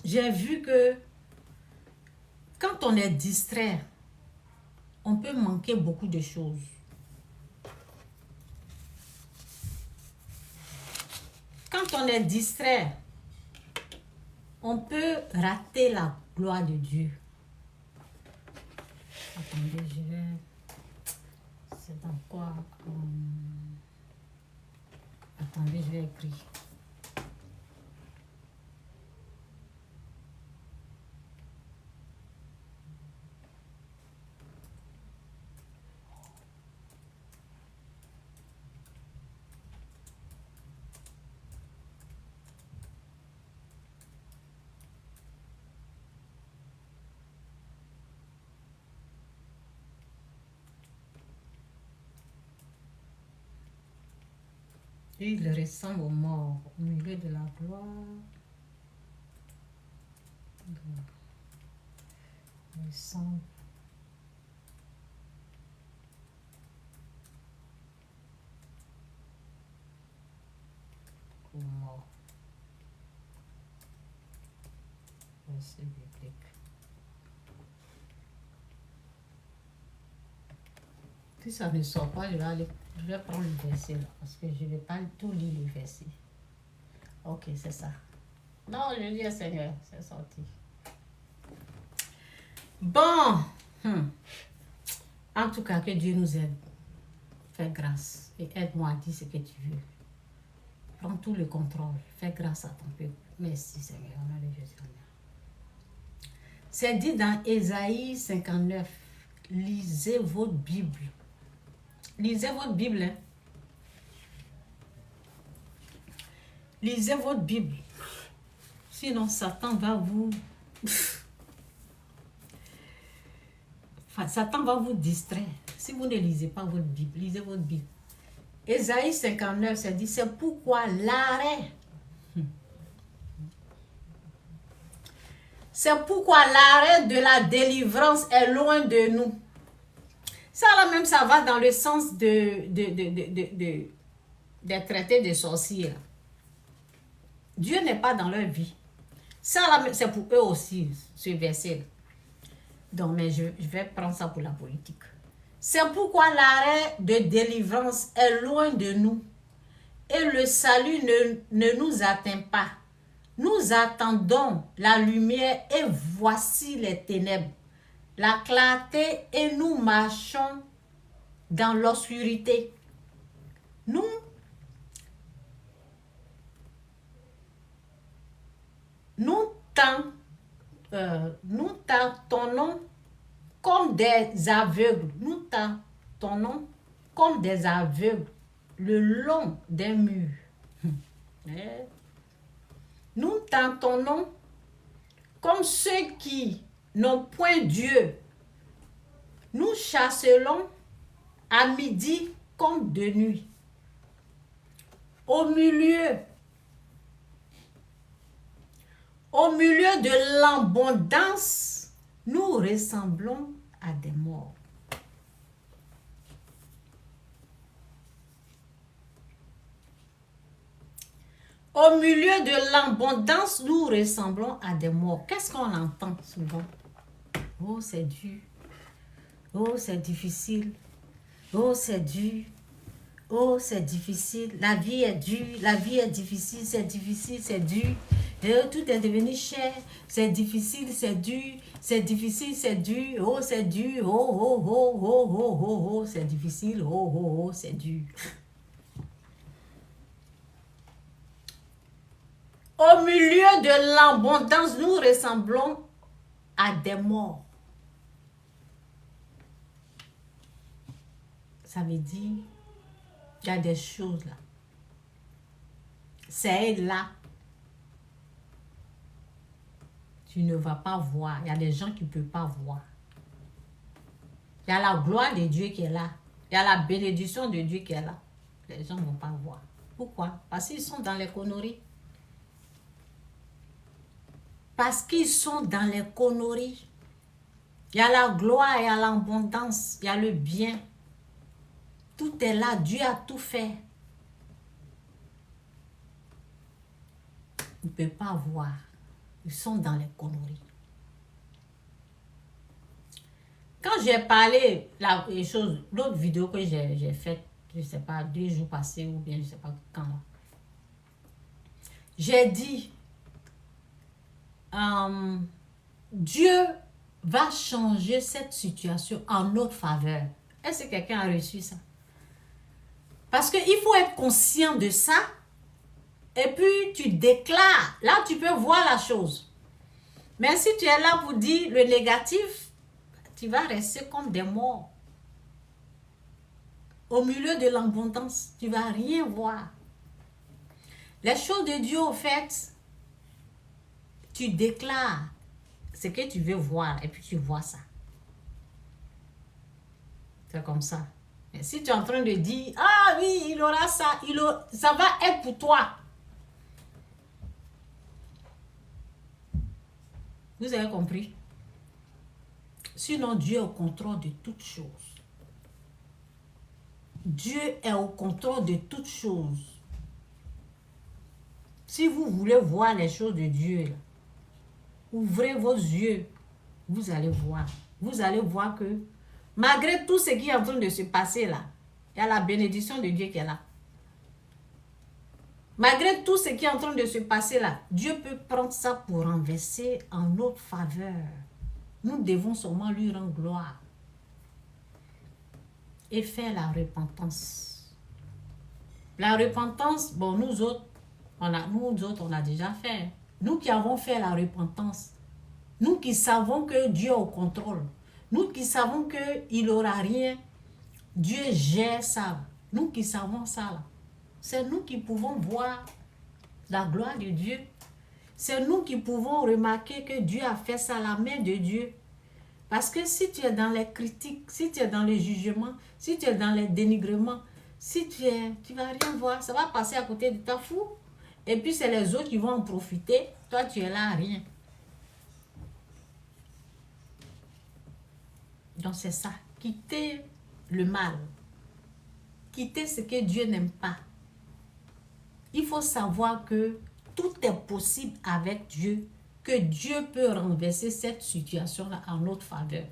j'ai vu que quand on est distrait, on peut manquer beaucoup de choses. Quand on est distrait, on peut rater la gloire de Dieu. Attendez, je vais... C'est dans quoi? Attendez, je vais écrire. Il ressemble aux morts au milieu de la gloire. Il ressemble. ou mort. Verset biblique. Si ça ne sort pas, je vais prendre le verset là, parce que je ne vais pas tout lire le verset. Ok, c'est ça. Non, je dis Seigneur, c'est sorti. Bon. En tout cas, que Dieu nous aide. Fais grâce et aide-moi à dire ce que tu veux. Prends tout le contrôle. Fais grâce à ton peuple. Merci Seigneur. Au nom de Jésus. C'est dit dans Ésaïe 59. Lisez votre Bible. Lisez votre Bible. Hein. Lisez votre Bible. Sinon, Satan va vous... Satan va vous distraire. Si vous ne lisez pas votre Bible, lisez votre Bible. Ésaïe 59, ça dit, c'est pourquoi l'arrêt. C'est pourquoi l'arrêt de la délivrance est loin de nous. Ça là même, ça va dans le sens des traités de sorciers. Dieu n'est pas dans leur vie. Ça là, c'est pour eux aussi, ce verset. Donc, mais je vais prendre ça pour la politique. C'est pourquoi l'arrêt de délivrance est loin de nous et le salut ne nous atteint pas. Nous attendons la lumière et voici les ténèbres, la clarté et nous marchons dans l'obscurité. Nous tâtonnons comme des aveugles. Nous tâtonnons comme des aveugles le long d'un mur. Nous tâtonnons comme ceux qui n'ont point Dieu. Nous chasserons à midi comme de nuit. Au milieu de l'abondance, nous ressemblons à des morts. Au milieu de l'abondance, nous ressemblons à des morts. Qu'est-ce qu'on entend souvent? Oh, c'est dur. Oh, c'est difficile. Oh, c'est dur. Oh, c'est difficile. La vie est dure. La vie est difficile. C'est difficile, c'est dur. Tout est devenu cher. C'est difficile, c'est dur. C'est difficile, c'est dur. Oh, c'est dur. Oh, oh, oh, oh, oh, oh, oh. C'est difficile. Oh, oh, oh, c'est dur. Au milieu de l'abondance, nous ressemblons à des morts. Ça veut dire, il y a des choses là. C'est là. Tu ne vas pas voir. Il y a des gens qui ne peuvent pas voir. Il y a la gloire de Dieu qui est là. Il y a la bénédiction de Dieu qui est là. Les gens ne vont pas voir. Pourquoi? Parce qu'ils sont dans les conneries. Parce qu'ils sont dans les conneries. Il y a la gloire, il y a l'abondance, il y a le bien. Tout est là. Dieu a tout fait. Ils ne peuvent pas voir. Ils sont dans les conneries. Quand j'ai parlé, l'autre vidéo que j'ai faite, je ne sais pas, 2 jours passés ou bien je ne sais pas quand. J'ai dit, Dieu va changer cette situation en notre faveur. Est-ce que quelqu'un a reçu ça? Parce qu'il faut être conscient de ça. Et puis, tu déclares. Là, tu peux voir la chose. Mais si tu es là pour dire le négatif, tu vas rester comme des morts. Au milieu de l'abondance, tu ne vas rien voir. Les choses de Dieu, au fait, tu déclares ce que tu veux voir et puis tu vois ça. C'est comme ça. Mais si tu es en train de dire, ah oui, il aura ça, ça va être pour toi. Vous avez compris? Sinon, Dieu est au contrôle de toutes choses. Dieu est au contrôle de toutes choses. Si vous voulez voir les choses de Dieu, là, ouvrez vos yeux, vous allez voir. Vous allez voir que malgré tout ce qui est en train de se passer là, il y a la bénédiction de Dieu qui est là. Malgré tout ce qui est en train de se passer là, Dieu peut prendre ça pour renverser en notre faveur. Nous devons seulement lui rendre gloire. Et faire la repentance. La repentance, bon, nous autres, on a déjà fait. Nous qui avons fait la repentance, nous qui savons que Dieu est au contrôle, nous qui savons qu'il n'aura rien, Dieu gère ça. Nous qui savons ça, là. C'est nous qui pouvons voir la gloire de Dieu. C'est nous qui pouvons remarquer que Dieu a fait ça, la main de Dieu. Parce que si tu es dans les critiques, si tu es dans le jugement, si tu es dans les dénigrements, si tu vas rien voir, ça va passer à côté de ta fou. Et puis c'est les autres qui vont en profiter. Toi, tu es là, rien. Donc c'est ça. Quitter le mal. Quitter ce que Dieu n'aime pas. Il faut savoir que tout est possible avec Dieu, que Dieu peut renverser cette situation-là en notre faveur.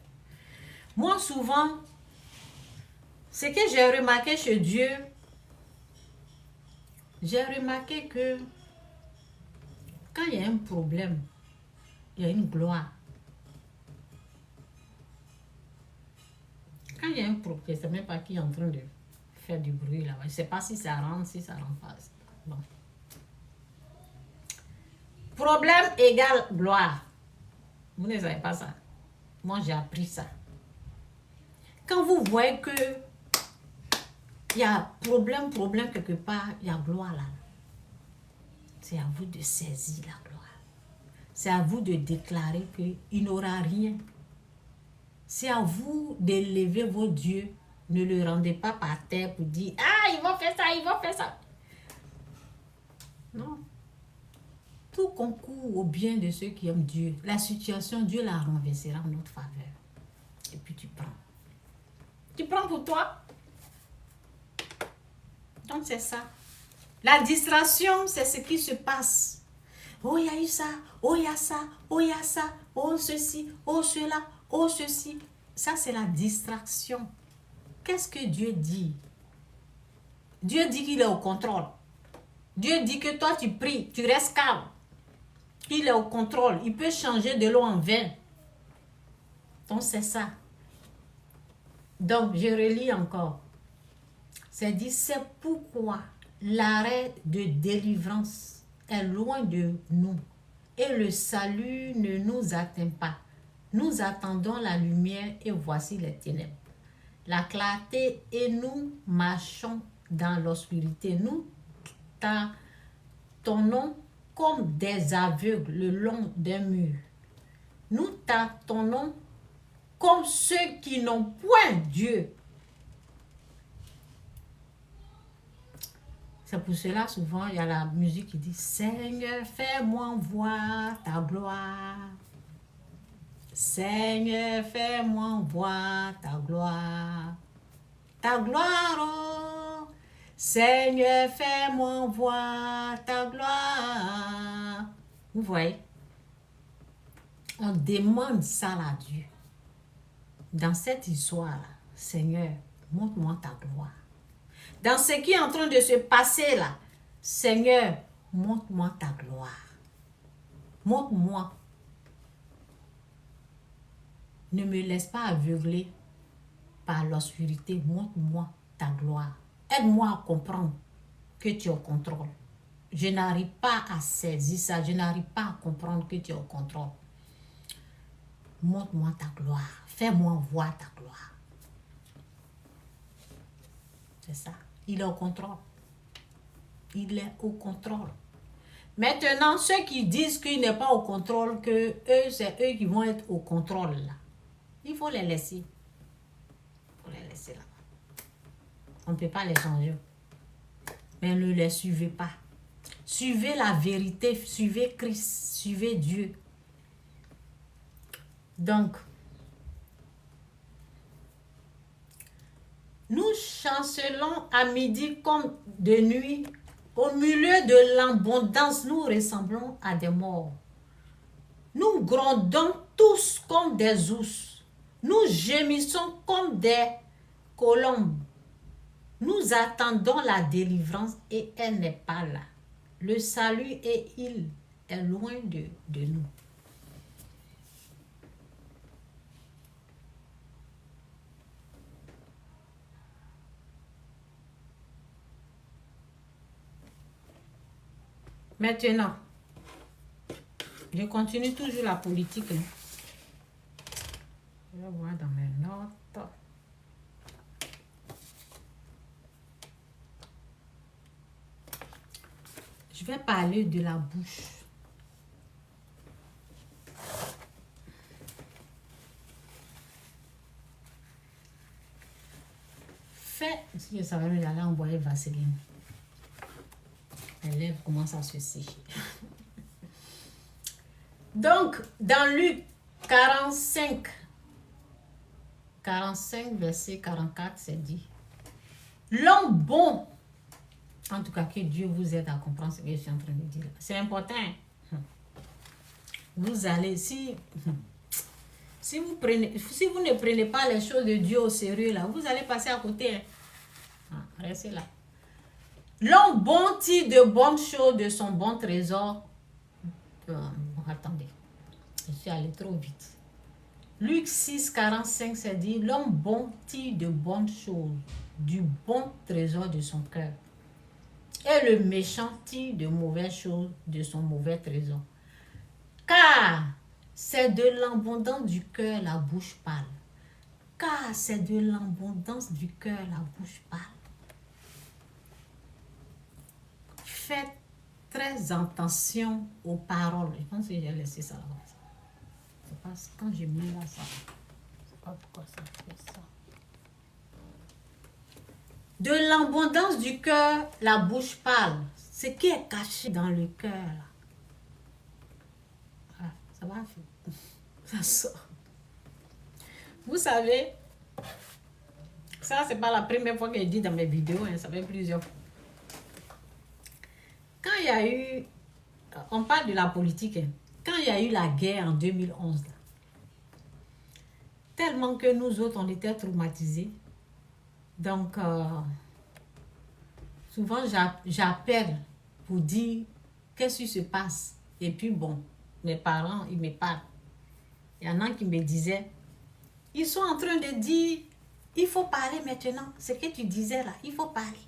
Moi, souvent, ce que j'ai remarqué chez Dieu, j'ai remarqué que quand il y a un problème, il y a une gloire. Quand il y a un problème, je ne sais même pas qui est en train de faire du bruit là. Je ne sais pas si ça rentre, si ça rentre pas. Bon. Problème égale gloire. Vous ne savez pas ça. Moi, j'ai appris ça. Quand vous voyez que il y a problème quelque part, il y a gloire là. C'est à vous de saisir la gloire. C'est à vous de déclarer qu'il n'aura rien. C'est à vous d'élever vos dieux. Ne le rendez pas par terre pour dire « Ah, ils vont faire ça, ils vont faire ça. » Non. Tout concourt au bien de ceux qui aiment Dieu. La situation, Dieu la renversera en notre faveur. Et puis tu prends. Tu prends pour toi. Donc c'est ça. La distraction, c'est ce qui se passe. Oh, il y a eu ça. Oh, il y a ça. Oh, il y a ça. Oh, ceci. Oh, cela. Oh, ceci. Ça, c'est la distraction. Qu'est-ce que Dieu dit? Dieu dit qu'il est au contrôle. Dieu dit que toi, tu pries, tu restes calme. Il est au contrôle. Il peut changer de l'eau en vin. Donc, c'est ça. Donc, je relis encore. C'est dit, c'est pourquoi l'arrêt de délivrance est loin de nous et le salut ne nous atteint pas. Nous attendons la lumière et voici les ténèbres. La clarté et nous marchons dans l'obscurité. Nous tâtonnons comme des aveugles le long d'un mur. Nous tâtonnons comme ceux qui n'ont point Dieu. C'est pour cela, souvent, il y a la musique qui dit « Seigneur, fais-moi voir ta gloire. Seigneur, fais-moi voir ta gloire. Ta gloire, oh. Seigneur, fais-moi voir ta gloire. » Vous voyez? On demande ça à Dieu. Dans cette histoire-là, Seigneur, montre-moi ta gloire. Dans ce qui est en train de se passer là, Seigneur, montre-moi ta gloire. Montre-moi. Ne me laisse pas aveugler par l'obscurité. Montre-moi ta gloire. Aide-moi à comprendre que tu es au contrôle. Je n'arrive pas à saisir ça. Je n'arrive pas à comprendre que tu es au contrôle. Montre-moi ta gloire. Fais-moi voir ta gloire. C'est ça. Il est au contrôle. Il est au contrôle. Maintenant, ceux qui disent qu'il n'est pas au contrôle, que eux, c'est eux qui vont être au contrôle là. Il faut les laisser. Il faut les laisser là-bas. On ne peut pas les changer. Mais ne les suivez pas. Suivez la vérité. Suivez Christ. Suivez Dieu. Donc, nous chancelons à midi comme de nuit Au milieu de l'abondance, nous ressemblons à des morts. Nous grondons tous comme des ours. Nous gémissons comme des colombes. Nous attendons la délivrance et elle n'est pas là. Le salut et il est loin de nous. Maintenant, je continue toujours la politique. Hein. Je vais voir dans mes notes. Je vais parler de la bouche. Si je savais, j'allais envoyer Vaseline. Les lèvres commencent à se sécher. Donc, dans Luc 45, verset 44, c'est dit, l'homme bon, en tout cas que Dieu vous aide à comprendre ce que je suis en train de dire. C'est important. Vous allez, si vous ne prenez pas les choses de Dieu au sérieux, là, vous allez passer à côté. Restez là. L'homme bon tire de bonnes choses de son bon trésor. Attendez, je suis allé trop vite. Luc 6, 45, c'est dit, l'homme bon tire de bonnes choses du bon trésor de son cœur. Et le méchant tire de mauvaises choses de son mauvais trésor. Car c'est de l'abondance du cœur la bouche parle. Car c'est de l'abondance du cœur la bouche parle. Faites très attention aux paroles. Je pense que j'ai laissé ça là. C'est parce que quand j'ai mis là ça. Je sais pas pourquoi ça fait ça. De l'abondance du cœur, la bouche parle. Ce qui est caché dans le cœur là. Ah, ça va, ça sort. Vous savez, ça c'est pas la première fois que je dis dans mes vidéos, hein, ça fait plusieurs fois. Quand il y a eu, on parle de la politique, hein, quand il y a eu la guerre en 2011, là, tellement que nous autres, on était traumatisés. Donc, souvent, j'appelle pour dire qu'est-ce qui se passe. Et puis, bon, mes parents, ils me parlent. Il y en a qui me disaient, ils sont en train de dire, il faut parler maintenant. Ce que tu disais là, il faut parler.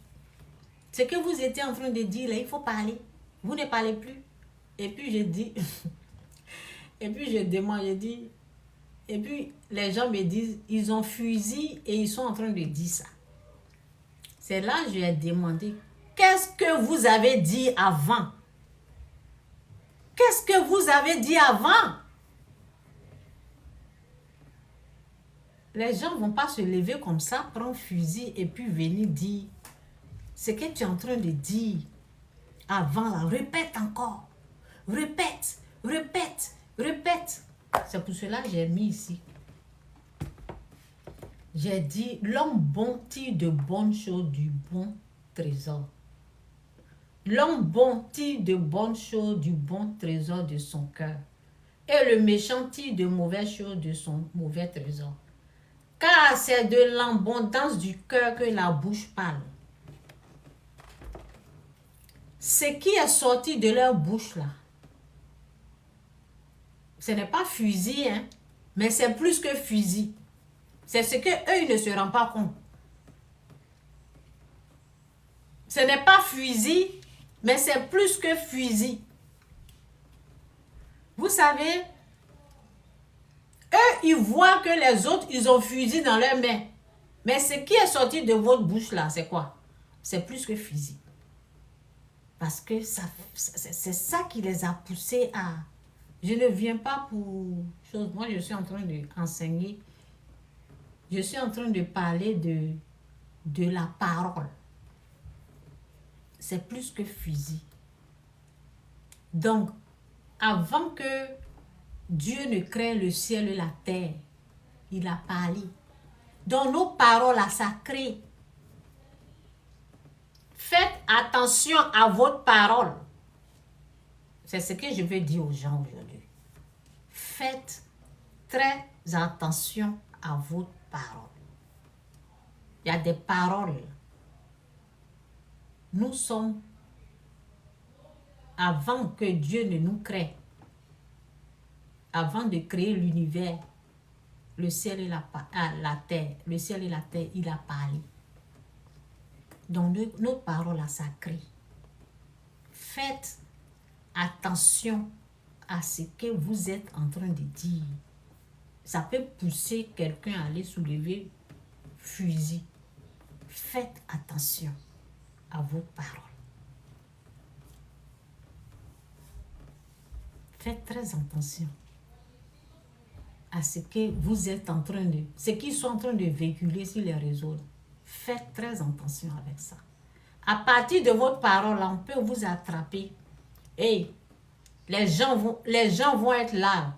Ce que vous étiez en train de dire là, il faut parler. Vous ne parlez plus. Et puis je dis, et puis je demande, je dis, et puis les gens me disent, ils ont fusil et ils sont en train de dire ça. C'est là que je lui ai demandé, qu'est-ce que vous avez dit avant? Qu'est-ce que vous avez dit avant? Les gens ne vont pas se lever comme ça, prendre un fusil et puis venir dire ce que tu es en train de dire avant là. Répète encore. Répète, répète, répète. C'est pour cela que j'ai mis ici. J'ai dit, l'homme bon tire de bonnes choses du bon trésor. L'homme bon tire de bonnes choses du bon trésor de son cœur. Et le méchant tire de mauvaises choses de son mauvais trésor. Car c'est de l'abondance du cœur que la bouche parle. Ce qui est sorti de leur bouche là, ce n'est pas fusil, hein, mais c'est plus que fusil. C'est ce que eux ils ne se rendent pas compte. Ce n'est pas fusil, mais c'est plus que fusil. Vous savez, eux, ils voient que les autres, ils ont fusil dans leurs mains. Mais ce qui est sorti de votre bouche là, c'est quoi? C'est plus que fusil. Parce que c'est ça qui les a poussés à... Je ne viens pas pour chose. Moi, je suis en train d'enseigner. Je suis en train de parler de la parole. C'est plus que fusil. Donc, avant que Dieu ne crée le ciel et la terre, il a parlé. Donc, nos paroles, là, ça crée. Faites attention à votre parole. C'est ce que je veux dire aux gens aujourd'hui. Faites très attention à votre parole. Il y a des paroles. Nous sommes, avant que Dieu ne nous crée, avant de créer l'univers, le ciel et la terre, le ciel et la terre, il a parlé. Donc, notre parole est sacrée. Faites attention à ce que vous êtes en train de dire. Ça peut pousser quelqu'un à aller soulever fusil. Faites attention à votre parole. Faites très attention à ce que vous êtes en train de... ce qu'ils sont en train de véhiculer sur les réseaux. Faites très attention avec ça. À partir de votre parole, on peut vous attraper. Et les gens vont être là.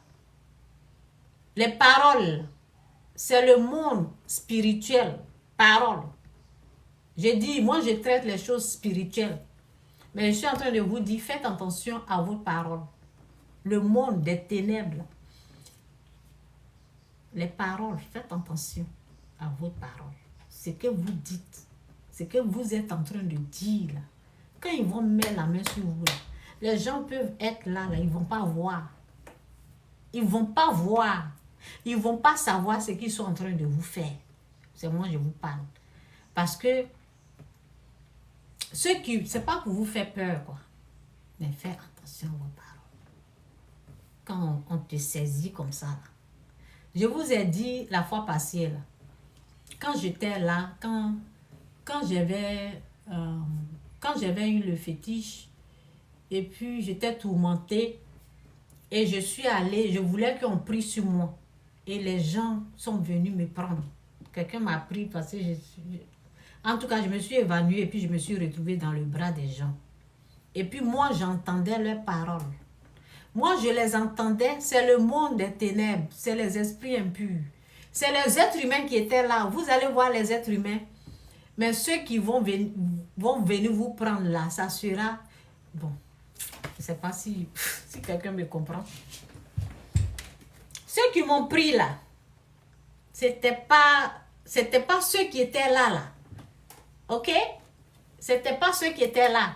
Les paroles, c'est le monde spirituel. Parole. J'ai dit, moi je traite les choses spirituelles. Mais je suis en train de vous dire, faites attention à votre parole. Le monde des ténèbres. Les paroles, faites attention à votre parole. Ce que vous dites, ce que vous êtes en train de dire là. Quand ils vont mettre la main sur vous, là, les gens peuvent être là, ils ne vont pas voir. Ils ne vont pas voir. Ils ne vont pas savoir ce qu'ils sont en train de vous faire. C'est moi, je vous parle. Parce que ce n'est pas pour vous faire peur, quoi. Mais faites attention à vos paroles. Quand on te saisit comme ça, là. Je vous ai dit la fois passée, là, quand j'étais là, quand j'avais eu le fétiche, et puis j'étais tourmentée, et je suis allée, je voulais qu'on prie sur moi. Et les gens sont venus me prendre. Quelqu'un m'a pris parce que en tout cas, je me suis évanouie et puis je me suis retrouvée dans le bras des gens. Et puis moi, j'entendais leurs paroles. Moi, je les entendais, c'est le monde des ténèbres, c'est les esprits impurs. C'est les êtres humains qui étaient là. Vous allez voir les êtres humains. Mais ceux qui vont venir vous prendre là, ça sera... Bon, je ne sais pas si quelqu'un me comprend. Ceux qui m'ont pris là, c'était pas ceux qui étaient là. Ok? C'était pas ceux qui étaient là.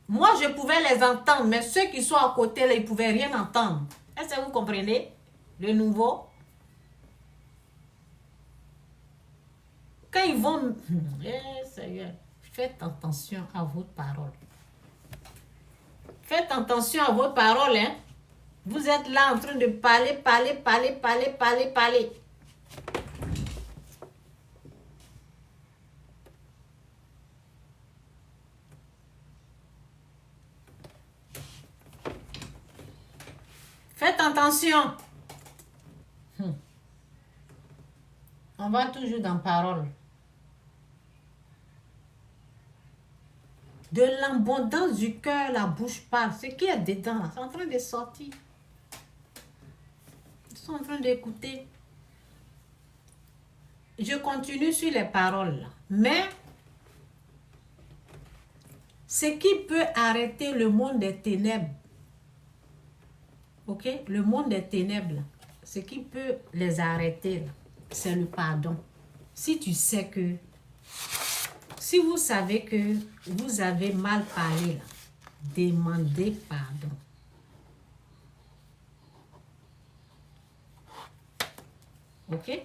Moi, je pouvais les entendre, mais ceux qui sont à côté, là, ils ne pouvaient rien entendre. Est-ce que vous comprenez? Le nouveau. Quand ils vont... Seigneur, faites attention à votre parole. Faites attention à votre parole, hein. Vous êtes là en train de parler. Faites attention. On va toujours dans parole. De l'abondance du cœur, la bouche parle. Ce qui est dedans, là, c'est en train de sortir. Ils sont en train d'écouter. Je continue sur les paroles, là. Mais ce qui peut arrêter le monde des ténèbres, ok? Le monde des ténèbres, là, ce qui peut les arrêter, là, c'est le pardon. Si tu sais que, si vous savez que vous avez mal parlé, là, demandez pardon. Ok?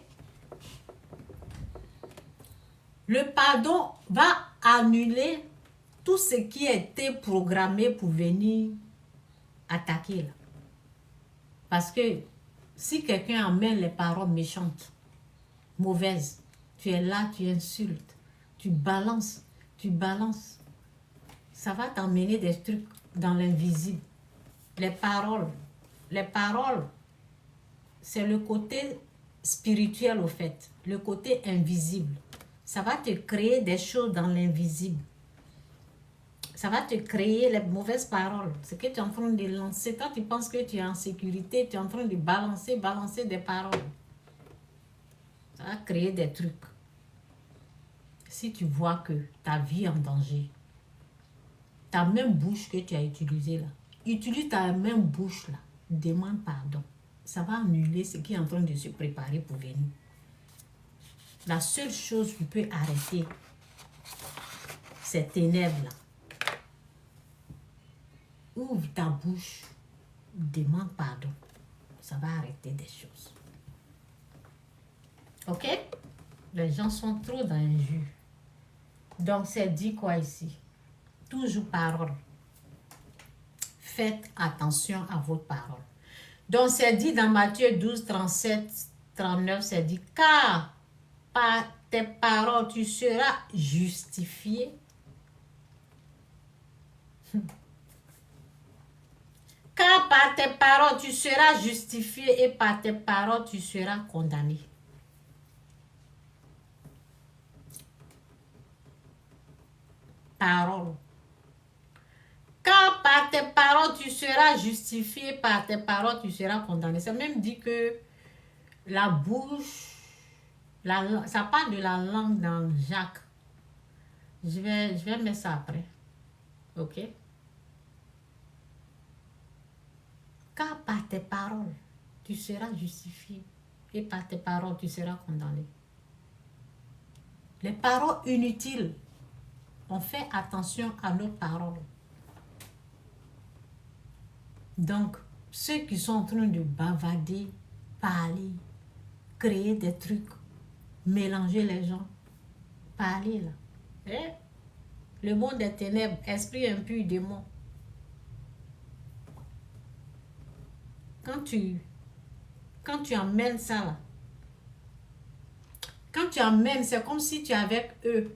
Le pardon va annuler tout ce qui a été programmé pour venir attaquer, là. Parce que si quelqu'un amène les paroles méchantes, mauvaises, tu es là, tu insultes, tu balances, ça va t'emmener des trucs dans l'invisible. Les paroles, c'est le côté spirituel au fait, le côté invisible. Ça va te créer des choses dans l'invisible. Ça va te créer les mauvaises paroles. Ce que tu es en train de lancer, quand tu penses que tu es en sécurité, tu es en train de balancer des paroles. Ça va créer des trucs. Si tu vois que ta vie est en danger, ta même bouche que tu as utilisée là, utilise ta même bouche là, demande pardon. Ça va annuler ce qui est en train de se préparer pour venir. La seule chose qui peut arrêter ces ténèbres-là, ouvre ta bouche, demande pardon. Ça va arrêter des choses. Ok? Les gens sont trop dans un jus. Donc, c'est dit quoi ici? Toujours parole. Faites attention à votre parole. Donc, c'est dit dans Matthieu 12, 37, 39, c'est dit, car par tes paroles, tu seras justifié. Car par tes paroles, tu seras justifié et par tes paroles, tu seras condamné. Parole. Car par tes paroles, tu seras justifié, par tes paroles, tu seras condamné. Ça même dit que la bouche, ça parle de la langue dans Jacques. Je vais mettre ça après. Ok? Car par tes paroles, tu seras justifié et par tes paroles, tu seras condamné. Les paroles inutiles, on fait attention à nos paroles. Donc, ceux qui sont en train de bavarder, parler, créer des trucs, mélanger les gens, parler là. Eh? Le monde des ténèbres, esprit impur, démon. Quand tu emmènes ça là, quand tu emmènes, c'est comme si tu es avec eux.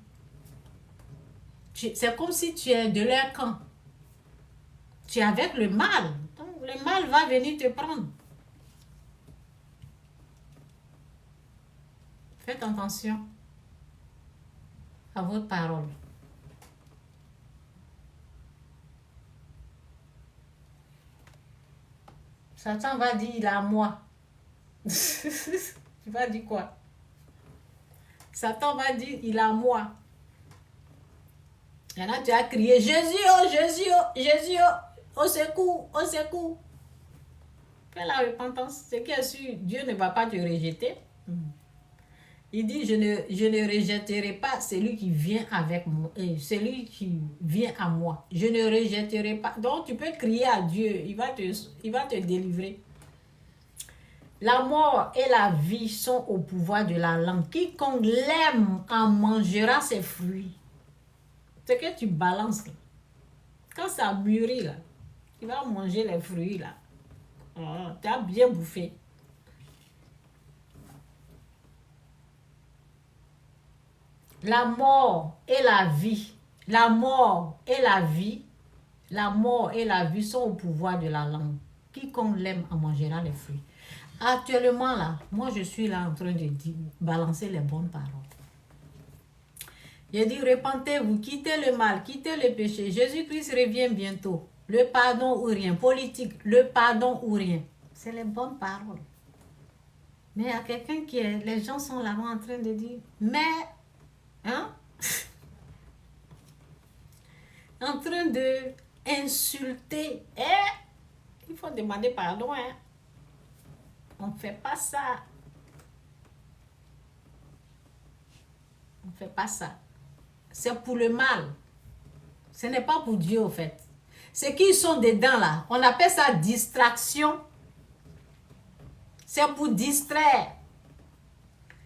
C'est comme si tu es de leur camp. Tu es avec le mal. Donc, le mal va venir te prendre. Faites attention à votre parole. Satan va dire, il est à moi. Tu vas dire quoi? Satan va dire, il est à moi. Il y en a, tu as crié, Jésus, oh, Jésus, oh, Jésus, oh, au secours, au secours. Fais la repentance. Ce qui est sûr, Dieu ne va pas te rejeter. Il dit, je ne rejetterai pas celui qui vient avec moi, celui qui vient à moi. Je ne rejetterai pas. Donc, tu peux crier à Dieu, il va te délivrer. La mort et la vie sont au pouvoir de la langue. Quiconque l'aime en mangera ses fruits. Ce que tu balances, là. Quand ça mûrit, là, tu vas manger les fruits, là. Oh, tu as bien bouffé. La mort et la vie, la mort et la vie, la mort et la vie sont au pouvoir de la langue. Quiconque l'aime en mangera les fruits. Actuellement, là, moi, je suis là en train de balancer les bonnes paroles. Il dit, repentez-vous, quittez le mal, quittez le péché. Jésus-Christ revient bientôt. Le pardon ou rien. Politique, le pardon ou rien. C'est les bonnes paroles. Mais il y a quelqu'un qui est... Les gens sont là-bas en train de dire, mais... Hein? En train de insulter. Il faut demander pardon. Hein? On ne fait pas ça. On ne fait pas ça. C'est pour le mal. Ce n'est pas pour Dieu, au fait. Ceux qui sont dedans, là, on appelle ça distraction. C'est pour distraire.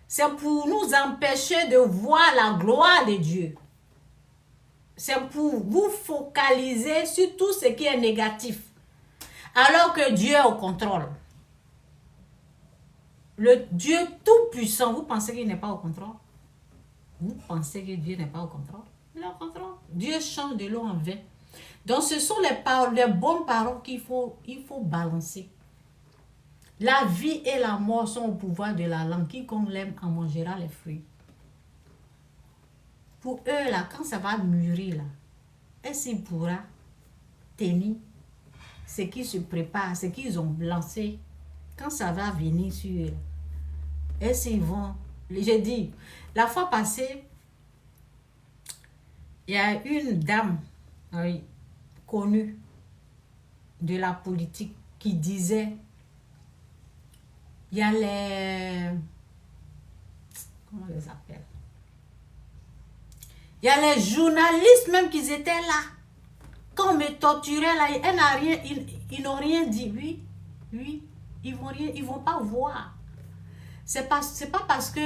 C'est pour nous empêcher de voir la gloire de Dieu. C'est pour vous focaliser sur tout ce qui est négatif. Alors que Dieu est au contrôle. Le Dieu tout-puissant, vous pensez qu'il n'est pas au contrôle? Vous pensez que Dieu n'est pas au contrôle? Il est au contrôle. Dieu change de l'eau en vin. Donc ce sont les paroles, les bonnes paroles il faut balancer. La vie et la mort sont au pouvoir de la langue. Quiconque l'aime en mangera les fruits. Pour eux, là, quand ça va mûrir, là, est-ce qu'il pourra tenir ce qui se prépare, ce qu'ils ont lancé, quand ça va venir sur eux? Est-ce qu'ils vont... J'ai dit, la fois passée, Il y a une dame connue de la politique qui disait, il y a les... Comment on les appelle? Il y a les journalistes même qui étaient là. Quand on me torturait là, elle n'a rien, ils n'ont rien dit. Oui, oui, ils vont pas voir. C'est pas parce que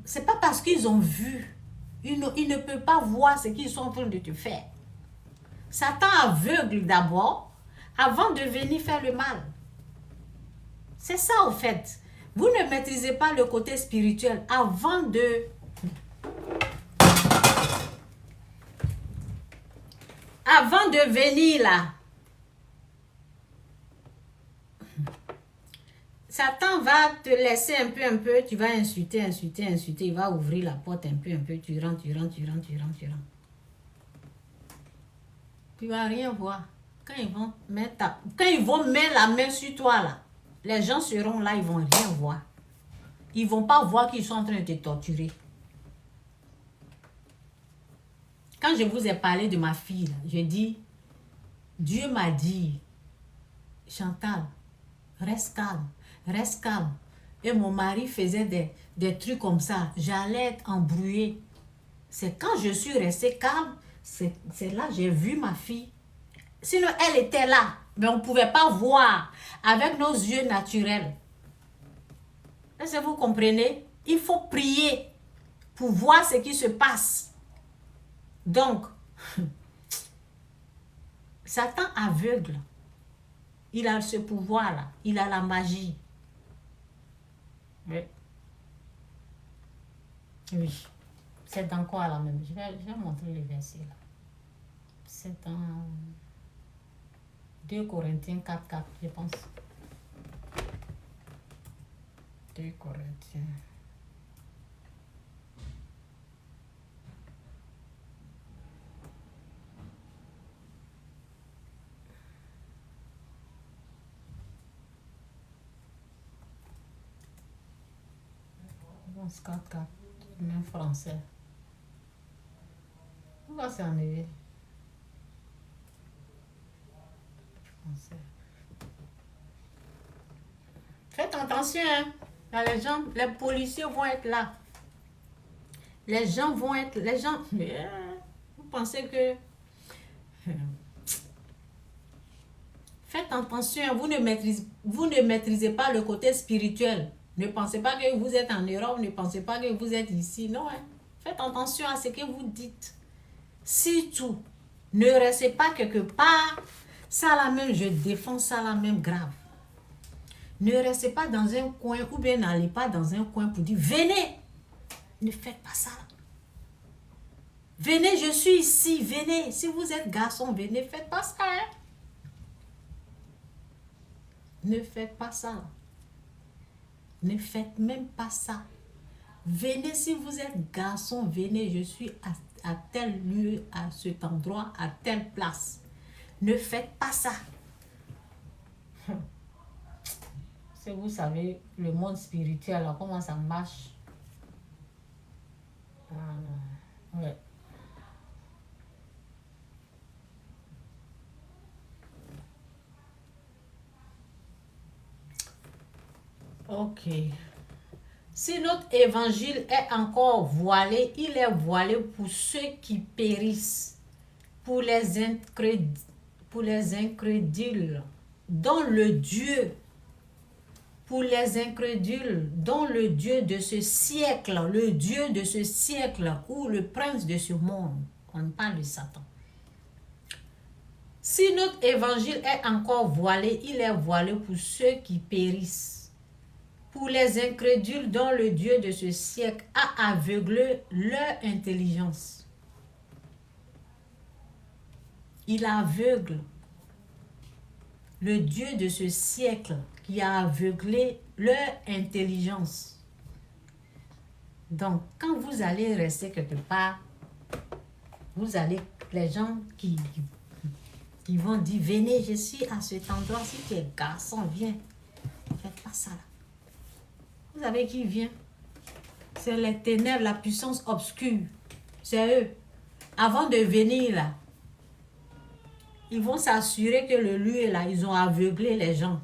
c'est pas parce qu'ils ont vu. Ils ne peuvent pas voir ce qu'ils sont en train de te faire. Satan aveugle d'abord avant de venir faire le mal. C'est ça au fait. Vous ne maîtrisez pas le côté spirituel avant de venir là. Satan va te laisser un peu, tu vas insulter, il va ouvrir la porte un peu, tu rentres. Tu vas rien voir. Quand ils vont mettre la main sur toi là, les gens seront là, ils vont rien voir. Ils vont pas voir qu'ils sont en train de te torturer. Quand je vous ai parlé de ma fille, là, je dis, Dieu m'a dit, Chantal, reste calme. Et mon mari faisait des trucs comme ça. J'allais être embrouillée. C'est quand je suis restée calme, c'est là que j'ai vu ma fille. Sinon, elle était là. Mais on ne pouvait pas voir avec nos yeux naturels. Est-ce que vous comprenez? Il faut prier pour voir ce qui se passe. Donc, Satan aveugle. Il a ce pouvoir-là. Il a la magie. Oui. C'est dans quoi là même? Je vais montrer les versets là. C'est dans 2 Corinthiens 4, je pense. 2 Corinthiens. Bon, 4, même français. Pourquoi c'est enlevé? Français. Faites attention, hein. Là, les policiers vont être là. Les gens, vous pensez que... Faites attention, vous ne maîtrisez pas le côté spirituel. Ne pensez pas que vous êtes en Europe, ne pensez pas que vous êtes ici. Non, hein. Faites attention à ce que vous dites. Surtout, ne restez pas quelque part. Ça là même, je défends ça là même grave. Ne restez pas dans un coin ou bien n'allez pas dans un coin pour dire venez. Ne faites pas ça. Venez, je suis ici, venez. Si vous êtes garçon, venez, faites pas ça. Hein? Ne faites pas ça. Ne faites même pas ça. Venez, si vous êtes garçon, venez, je suis à tel lieu, à cet endroit, à telle place. Ne faites pas ça. Si vous savez, le monde spirituel, alors, comment ça marche? Ouais. Ok. Si notre évangile est encore voilé, il est voilé pour ceux qui périssent, pour les incrédules, dont le Dieu, pour les incrédules, dont le Dieu de ce siècle, ou le prince de ce monde, on parle de Satan. Si notre évangile est encore voilé, il est voilé pour ceux qui périssent. Pour les incrédules dont le Dieu de ce siècle a aveuglé leur intelligence. Il aveugle le Dieu de ce siècle qui a aveuglé leur intelligence. Donc, quand vous allez rester quelque part, les gens qui vont dire, venez, je suis à cet endroit, si tu es garçon, viens. Ne faites pas ça là. Vous savez qui vient? C'est les ténèbres, la puissance obscure. C'est eux. Avant de venir là, ils vont s'assurer que le lieu là, ils ont aveuglé les gens.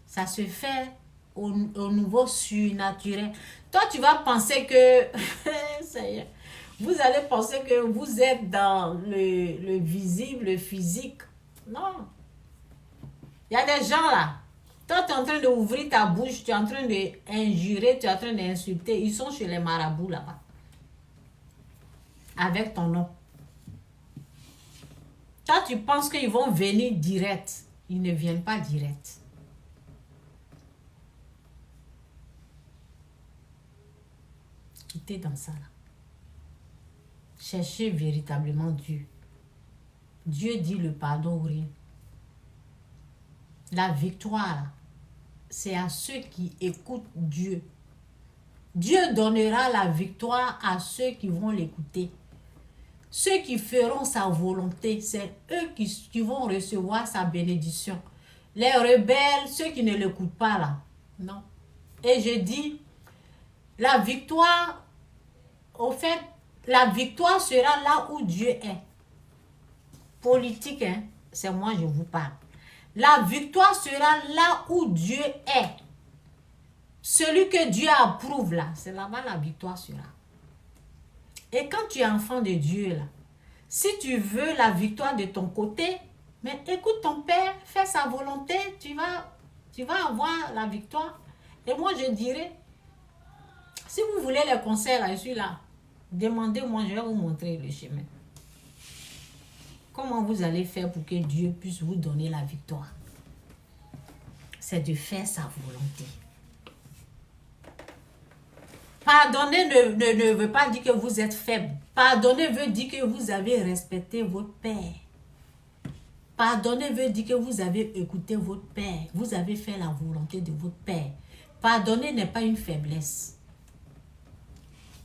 Ça se fait au niveau surnaturel. Toi, tu vas penser que... ça y est. Vous allez penser que vous êtes dans le visible, le physique. Non. Il y a des gens là. Toi, tu es en train d'ouvrir ta bouche, tu es en train d'injurer, tu es en train d'insulter. Ils sont chez les marabouts là-bas. Avec ton nom. Toi, tu penses qu'ils vont venir direct. Ils ne viennent pas direct. Quittez dans ça là. Cherchez véritablement Dieu. Dieu dit le pardon ou rien. La victoire, c'est à ceux qui écoutent Dieu. Dieu donnera la victoire à ceux qui vont l'écouter. Ceux qui feront sa volonté, c'est eux qui vont recevoir sa bénédiction. Les rebelles, ceux qui ne l'écoutent pas là, non. Et je dis, la victoire, au fait, la victoire sera là où Dieu est. Politique, hein, c'est moi je vous parle. La victoire sera là où Dieu est. Celui que Dieu approuve là, c'est là-bas la victoire sera. Et quand tu es enfant de Dieu là, si tu veux la victoire de ton côté, mais écoute ton Père, fais sa volonté, tu vas avoir la victoire. Et moi je dirais, si vous voulez les conseils là, je suis là. Demandez-moi, je vais vous montrer le chemin. Comment vous allez faire pour que Dieu puisse vous donner la victoire? C'est de faire sa volonté. Pardonner ne veut pas dire que vous êtes faible. Pardonner veut dire que vous avez respecté votre Père. Pardonner veut dire que vous avez écouté votre Père. Vous avez fait la volonté de votre Père. Pardonner n'est pas une faiblesse.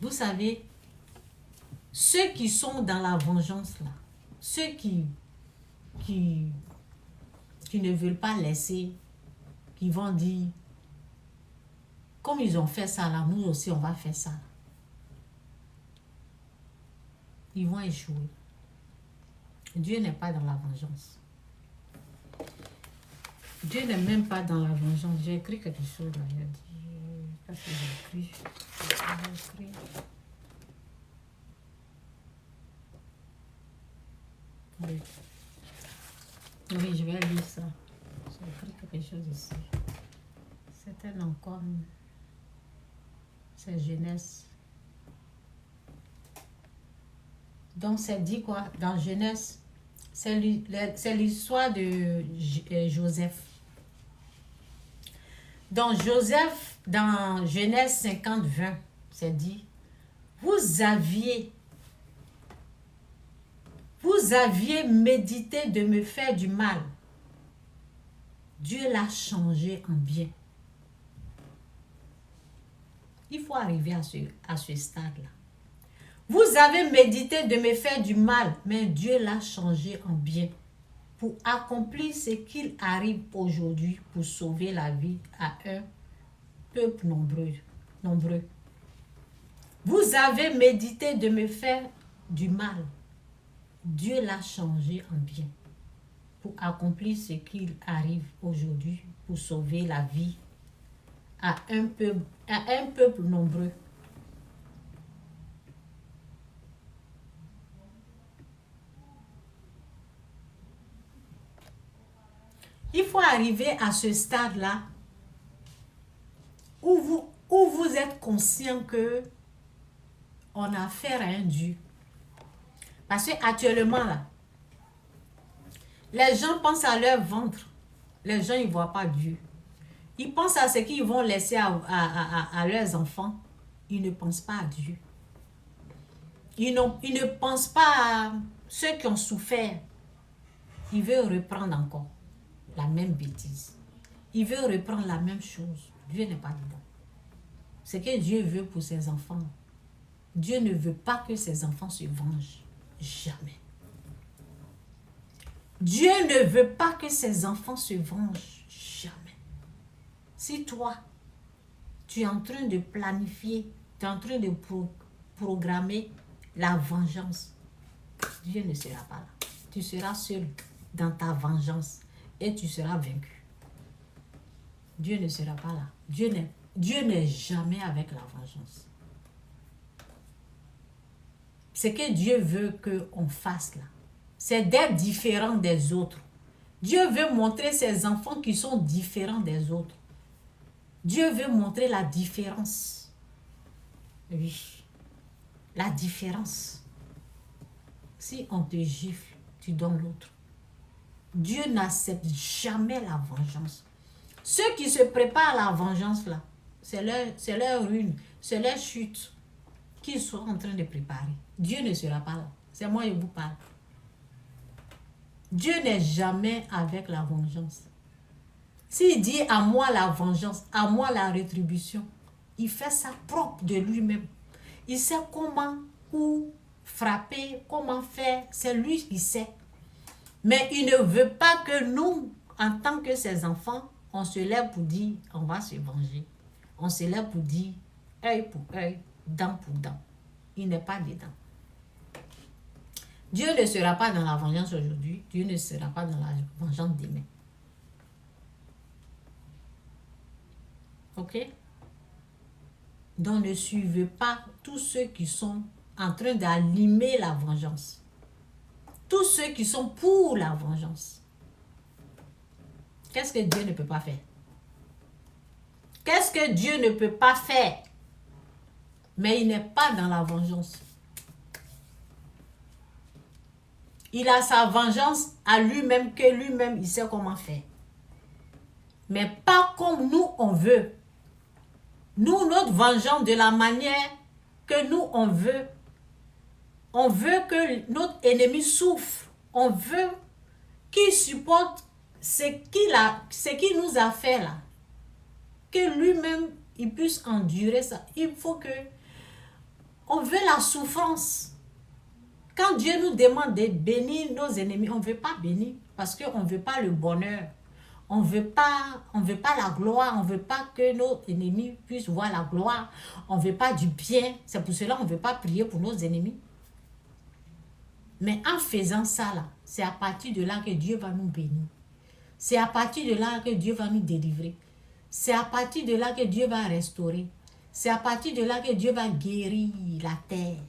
Vous savez, ceux qui sont dans la vengeance là, ceux qui ne veulent pas laisser, qui vont dire, comme ils ont fait ça là, nous aussi on va faire ça. Ils vont échouer. Dieu n'est pas dans la vengeance. Dieu n'est même pas dans la vengeance. J'ai écrit quelque chose là. Il a dit, parce que j'ai écrit. Oui. Oui, je vais lire ça. J'ai écrit quelque chose ici. C'était encore... C'est Genèse. Donc, c'est dit quoi? Dans Genèse, c'est l'histoire de Joseph. Donc, Joseph, dans Genèse 50, 20, c'est dit, vous aviez médité de me faire du mal. Dieu l'a changé en bien. Il faut arriver à ce stade-là. Vous avez médité de me faire du mal, mais Dieu l'a changé en bien pour accomplir ce qu'il arrive aujourd'hui pour sauver la vie à un peuple nombreux. Vous avez médité de me faire du mal. Dieu l'a changé en bien pour accomplir ce qu'il arrive aujourd'hui pour sauver la vie à un peuple nombreux. Il faut arriver à ce stade-là où vous êtes conscient que on a affaire à un Dieu. Parce qu'actuellement, là, les gens pensent à leur ventre. Les gens, ils ne voient pas Dieu. Ils pensent à ce qu'ils vont laisser à leurs enfants. Ils ne pensent pas à Dieu. Ils ne pensent pas à ceux qui ont souffert. Ils veulent reprendre encore la même bêtise. Ils veulent reprendre la même chose. Dieu n'est pas dedans. Ce que Dieu veut pour ses enfants, Dieu ne veut pas que ses enfants se vengent. Jamais. Dieu ne veut pas que ses enfants se vengent. Jamais. Si toi, tu es en train de planifier, tu es en train de programmer la vengeance, Dieu ne sera pas là. Tu seras seul dans ta vengeance et tu seras vaincu. Dieu ne sera pas là. Dieu n'est jamais avec la vengeance. Ce que Dieu veut qu'on fasse là, c'est d'être différent des autres. Dieu veut montrer ses enfants qui sont différents des autres. Dieu veut montrer la différence. Oui, la différence. Si on te gifle, tu donnes l'autre. Dieu n'accepte jamais la vengeance. Ceux qui se préparent à la vengeance là, c'est leur ruine, c'est leur chute qu'ils sont en train de préparer. Dieu ne sera pas là. C'est moi qui vous parle. Dieu n'est jamais avec la vengeance. S'il dit à moi la vengeance, à moi la rétribution, il fait ça propre de lui-même. Il sait comment ou frapper, comment faire, c'est lui qui sait. Mais il ne veut pas que nous, en tant que ses enfants, on se lève pour dire, on va se venger. On se lève pour dire, œil pour œil, dent pour dent. Il n'est pas dedans. Dieu ne sera pas dans la vengeance aujourd'hui. Dieu ne sera pas dans la vengeance demain. Ok? Donc ne suivez pas tous ceux qui sont en train d'allumer la vengeance. Tous ceux qui sont pour la vengeance. Qu'est-ce que Dieu ne peut pas faire? Qu'est-ce que Dieu ne peut pas faire? Mais il n'est pas dans la vengeance. Il a sa vengeance à lui-même, que lui-même, il sait comment faire. Mais pas comme nous, on veut. Nous, notre vengeance, de la manière que nous, on veut. On veut que notre ennemi souffre. On veut qu'il supporte ce qu'il nous a fait là. Que lui-même, il puisse endurer ça. Il faut que... On veut la souffrance. Quand Dieu nous demande de bénir nos ennemis, on ne veut pas bénir parce qu'on ne veut pas le bonheur. On ne veut pas la gloire. On ne veut pas que nos ennemis puissent voir la gloire. On ne veut pas du bien. C'est pour cela qu'on ne veut pas prier pour nos ennemis. Mais en faisant ça, là, c'est à partir de là que Dieu va nous bénir. C'est à partir de là que Dieu va nous délivrer. C'est à partir de là que Dieu va restaurer. C'est à partir de là que Dieu va guérir la terre.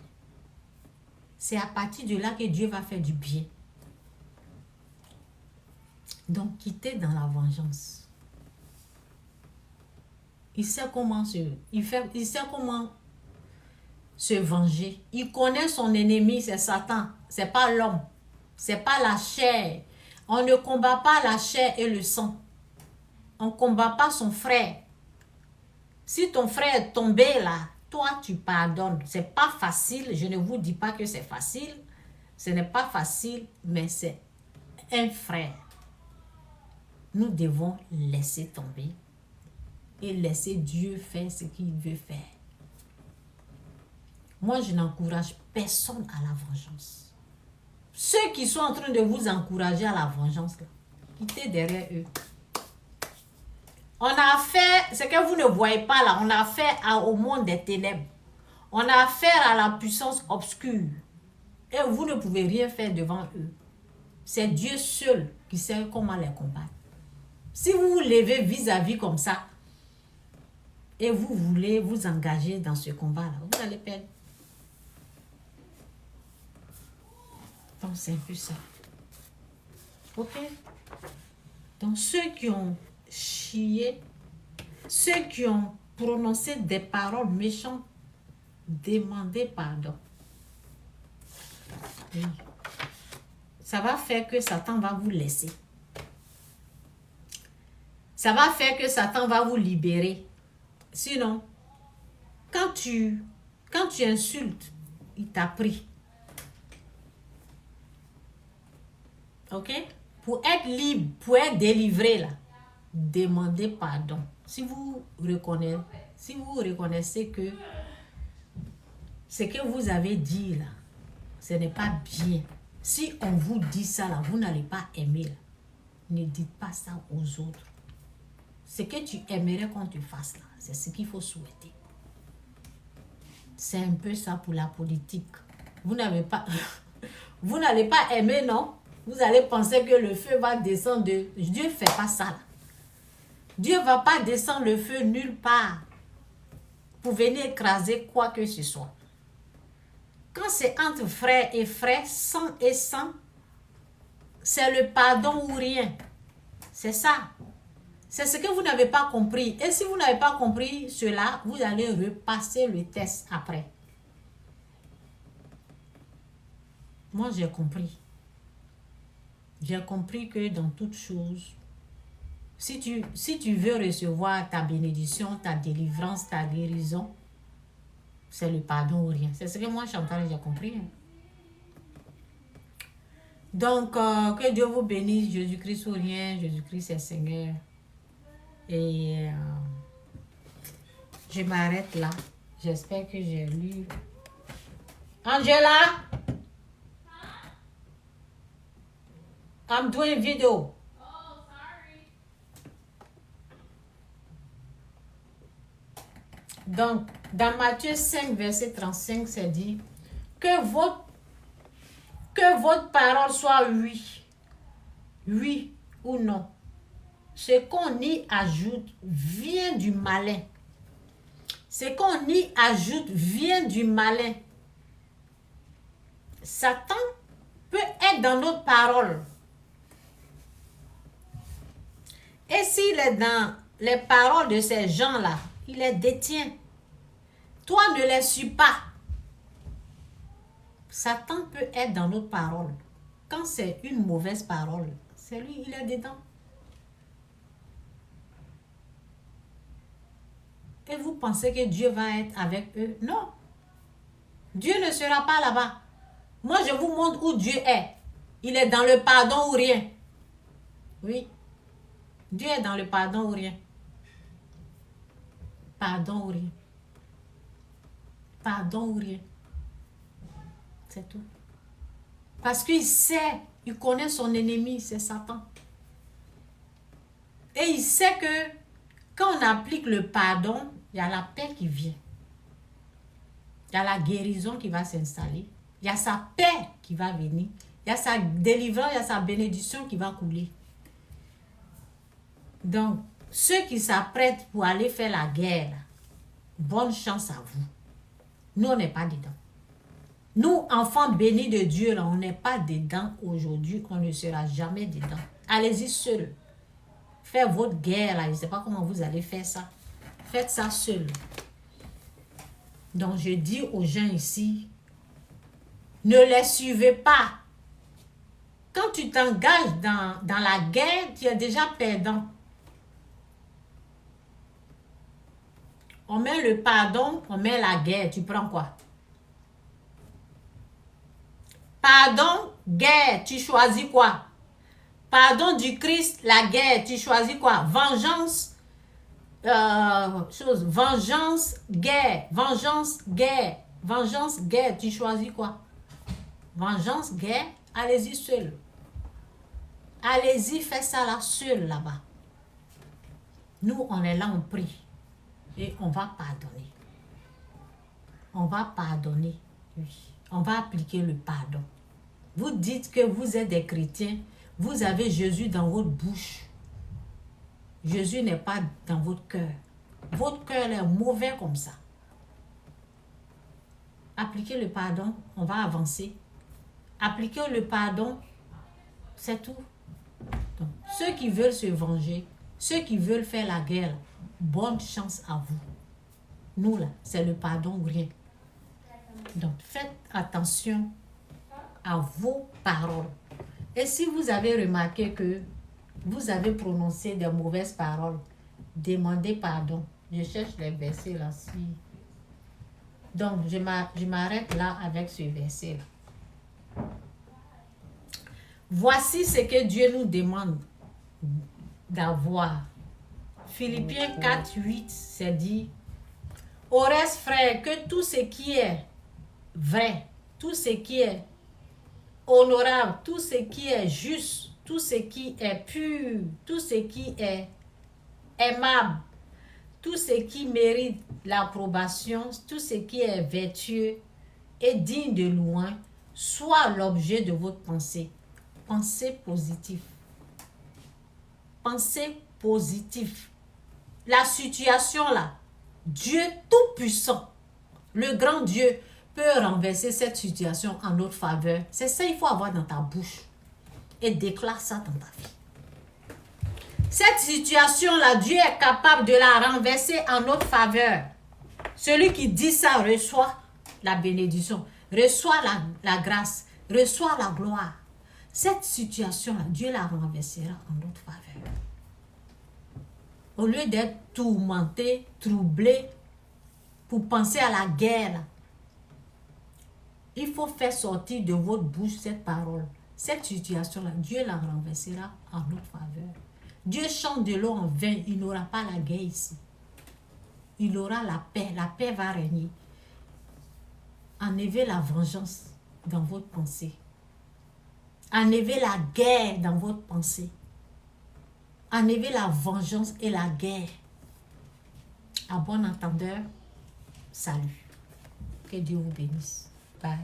C'est à partir de là que Dieu va faire du bien. Donc, quittez dans la vengeance. Il sait comment se venger. Il connaît son ennemi, c'est Satan. C'est pas l'homme. C'est pas la chair. On ne combat pas la chair et le sang. On ne combat pas son frère. Si ton frère est tombé là, toi tu pardonnes. C'est pas facile. Je ne vous dis pas que c'est facile. Ce n'est pas facile, mais c'est un frère. Nous devons laisser tomber et laisser Dieu faire ce qu'il veut faire. Moi, je n'encourage personne à la vengeance. Ceux qui sont en train de vous encourager à la vengeance, là, quittez derrière eux. On a affaire, ce que vous ne voyez pas là, on a affaire au monde des ténèbres. On a affaire à la puissance obscure. Et vous ne pouvez rien faire devant eux. C'est Dieu seul qui sait comment les combattre. Si vous vous levez vis-à-vis comme ça, et vous voulez vous engager dans ce combat-là, vous allez perdre. Donc c'est un peu ça. Ok? Donc ceux qui ont chié, ceux qui ont prononcé des paroles méchantes, demandez pardon. Oui. Ça va faire que Satan va vous laisser. Ça va faire que Satan va vous libérer. Sinon, quand tu insultes, il t'a pris. Ok? Pour être libre, pour être délivré là, demandez pardon. Si vous reconnaissez que ce que vous avez dit là, ce n'est pas bien. Si on vous dit ça là, vous n'allez pas aimer là. Ne dites pas ça aux autres. Ce que tu aimerais qu'on te fasse là, c'est ce qu'il faut souhaiter. C'est un peu ça pour la politique. Vous n'avez pas... Vous n'allez pas aimer, non? Vous allez penser que le feu va descendre de... Dieu ne fait pas ça. Là. Dieu ne va pas descendre le feu nulle part pour venir écraser quoi que ce soit. Quand c'est entre frères et frères, sang et sang, c'est le pardon ou rien. C'est ça. C'est ce que vous n'avez pas compris. Et si vous n'avez pas compris cela, vous allez repasser le test après. Moi, j'ai compris. J'ai compris que dans toutes choses, si tu veux recevoir ta bénédiction, ta délivrance, ta guérison, c'est le pardon ou rien. C'est ce que moi, Chantal, j'ai compris. Donc, que Dieu vous bénisse. Jésus-Christ ou rien. Jésus-Christ est Seigneur. Et je m'arrête là. J'espère que j'ai lu. Angela! I'm doing video. Oh, sorry. Donc, dans Matthieu 5, verset 35, c'est dit que votre parole soit oui. Oui ou non. Ce qu'on y ajoute vient du malin. Ce qu'on y ajoute vient du malin. Satan peut être dans notre parole. Et s'il est dans les paroles de ces gens-là, il les détient. Toi, ne les suis pas. Satan peut être dans notre parole. Quand c'est une mauvaise parole, c'est lui, il est dedans. Et vous pensez que Dieu va être avec eux? Non. Dieu ne sera pas là-bas. Moi, je vous montre où Dieu est. Il est dans le pardon ou rien. Oui. Dieu est dans le pardon ou rien. Pardon ou rien. Pardon ou rien. C'est tout. Parce qu'il sait, il connaît son ennemi, c'est Satan. Et il sait que quand on applique le pardon, il y a la paix qui vient. Il y a la guérison qui va s'installer. Il y a sa paix qui va venir. Il y a sa délivrance, il y a sa bénédiction qui va couler. Donc, ceux qui s'apprêtent pour aller faire la guerre, bonne chance à vous. Nous, on n'est pas dedans. Nous, enfants bénis de Dieu, là, on n'est pas dedans aujourd'hui. On ne sera jamais dedans. Allez-y seuls. Faites votre guerre, là. Je ne sais pas comment vous allez faire ça. Faites ça seul. Donc, je dis aux gens ici, ne les suivez pas. Quand tu t'engages dans la guerre, tu es déjà perdant. On met le pardon, on met la guerre. Tu prends quoi? Pardon, guerre, tu choisis quoi? Pardon du Christ, la guerre, tu choisis quoi? Vengeance, vengeance, guerre, vengeance, guerre, vengeance, guerre, tu choisis quoi? Vengeance, guerre, allez-y seul. Allez-y, faites ça là, seul là-bas. Nous, on est là, on prie. Et on va pardonner. On va pardonner. Oui. On va appliquer le pardon. Vous dites que vous êtes des chrétiens. Vous avez Jésus dans votre bouche. Jésus n'est pas dans votre cœur. Votre cœur est mauvais comme ça. Appliquez le pardon. On va avancer. Appliquez le pardon. C'est tout. Donc, ceux qui veulent se venger, ceux qui veulent faire la guerre, bonne chance à vous. Nous, là, c'est le pardon ou rien. Donc, faites attention à vos paroles. Et si vous avez remarqué que vous avez prononcé des mauvaises paroles, demandez pardon. Je cherche les versets là. Donc, je m'arrête là avec ce verset-là. Voici ce que Dieu nous demande d'avoir. Philippiens 4, 8, c'est dit, au reste, frère, que tout ce qui est vrai, tout ce qui est honorable, tout ce qui est juste, tout ce qui est pur, tout ce qui est aimable, tout ce qui mérite l'approbation, tout ce qui est vertueux, et digne de louange soit l'objet de votre pensée. Pensée positive. Pensée positive. La situation là, Dieu tout-puissant, le grand Dieu, peut renverser cette situation en notre faveur. C'est ça qu'il faut avoir dans ta bouche. Et déclare ça dans ta vie. Cette situation-là, Dieu est capable de la renverser en notre faveur. Celui qui dit ça reçoit la bénédiction, reçoit la grâce, reçoit la gloire. Cette situation-là, Dieu la renversera en notre faveur. Au lieu d'être tourmenté, troublé, pour penser à la guerre, il faut faire sortir de votre bouche cette parole. Cette situation-là, Dieu la renversera en notre faveur. Dieu chante de l'eau en vain, il n'aura pas la guerre ici. Il aura la paix va régner. Enlevez la vengeance dans votre pensée. Enlevez la guerre dans votre pensée. Enlevez la vengeance et la guerre. À bon entendeur, salut. Que Dieu vous bénisse. Bye.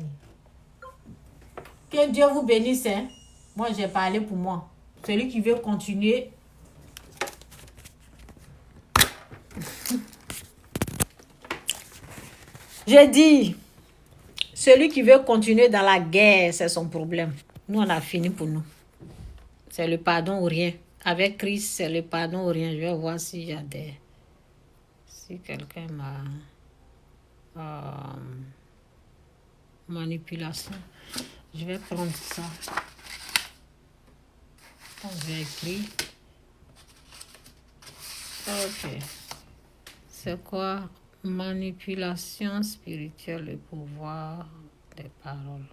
Que Dieu vous bénisse. Hein? Moi, j'ai parlé pour moi. Celui qui veut continuer. J'ai dit, celui qui veut continuer dans la guerre, c'est son problème. Nous, on a fini pour nous. C'est le pardon ou rien. Avec Christ, c'est le pardon ou rien. Je vais voir si j'ai des... Si quelqu'un m'a... manipulation. Je vais prendre ça. J'ai écrit. Ok. C'est quoi? Manipulation spirituelle, le pouvoir des paroles.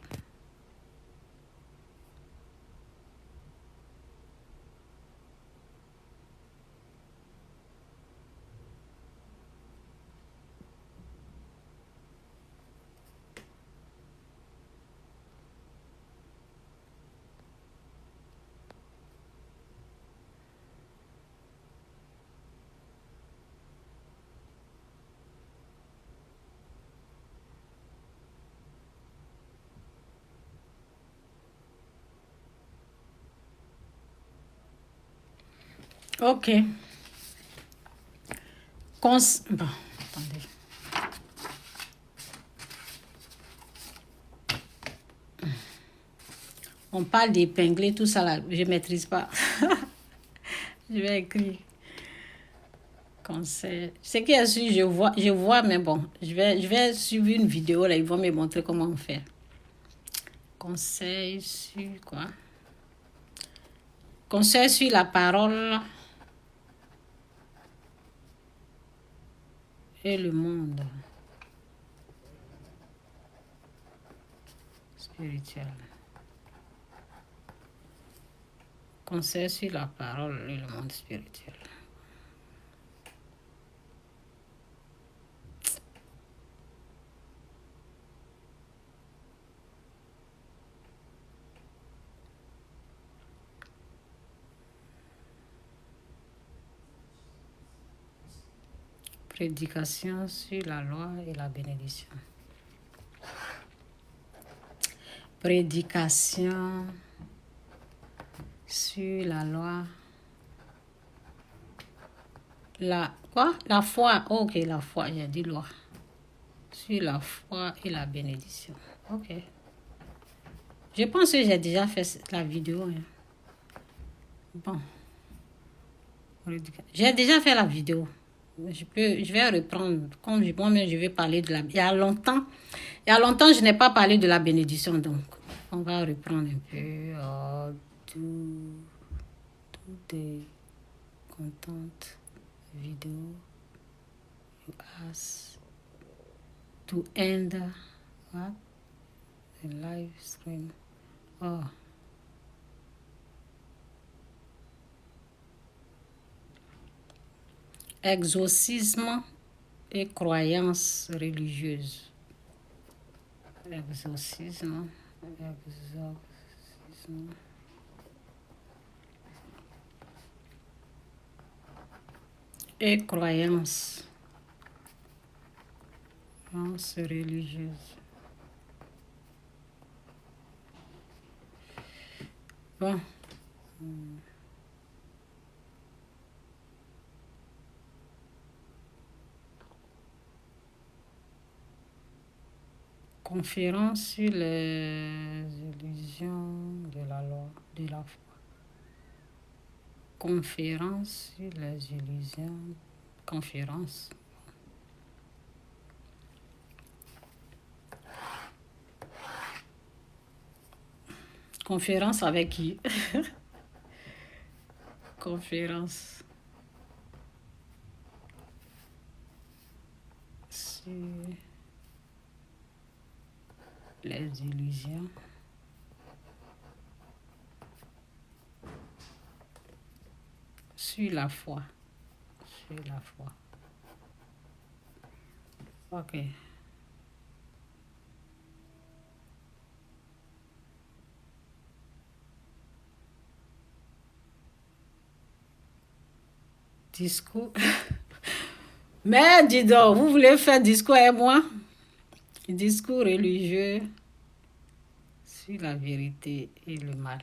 Ok. Bon, attendez. On parle d'épingler, tout ça là, je ne maîtrise pas. Je vais écrire. Conseil. Ce qui est sûr, je vois, mais bon, je vais suivre une vidéo là, ils vont me montrer comment on fait. Conseil sur quoi? Conseil sur la parole et le monde spirituel. Conseil sur la parole et le monde spirituel. Prédication sur la loi et la bénédiction. Prédication sur la loi. La foi. Ok, la foi, j'ai dit loi. Sur la foi et la bénédiction. Ok. Je pense que j'ai déjà fait la vidéo. Hein. Bon. J'ai déjà fait la vidéo. Je vais reprendre. Comme moi-même, je vais parler de la... Il y a longtemps, je n'ai pas parlé de la bénédiction. Donc, on va reprendre un peu. Tout est contente. Vidéo. You ask to end what? The live stream. Oh. Exorcisme et croyances religieuses. Exorcisme. Et croyances religieuses. Bon. Conférence sur les illusions de la loi, de la foi. Conférence sur les illusions. Conférence. Conférence avec qui? Conférence sur les illusions. Sur la foi. Sur la foi. Ok. Discours. Mais dis donc, vous voulez faire discours avec moi? Discours religieux sur la vérité et le mal.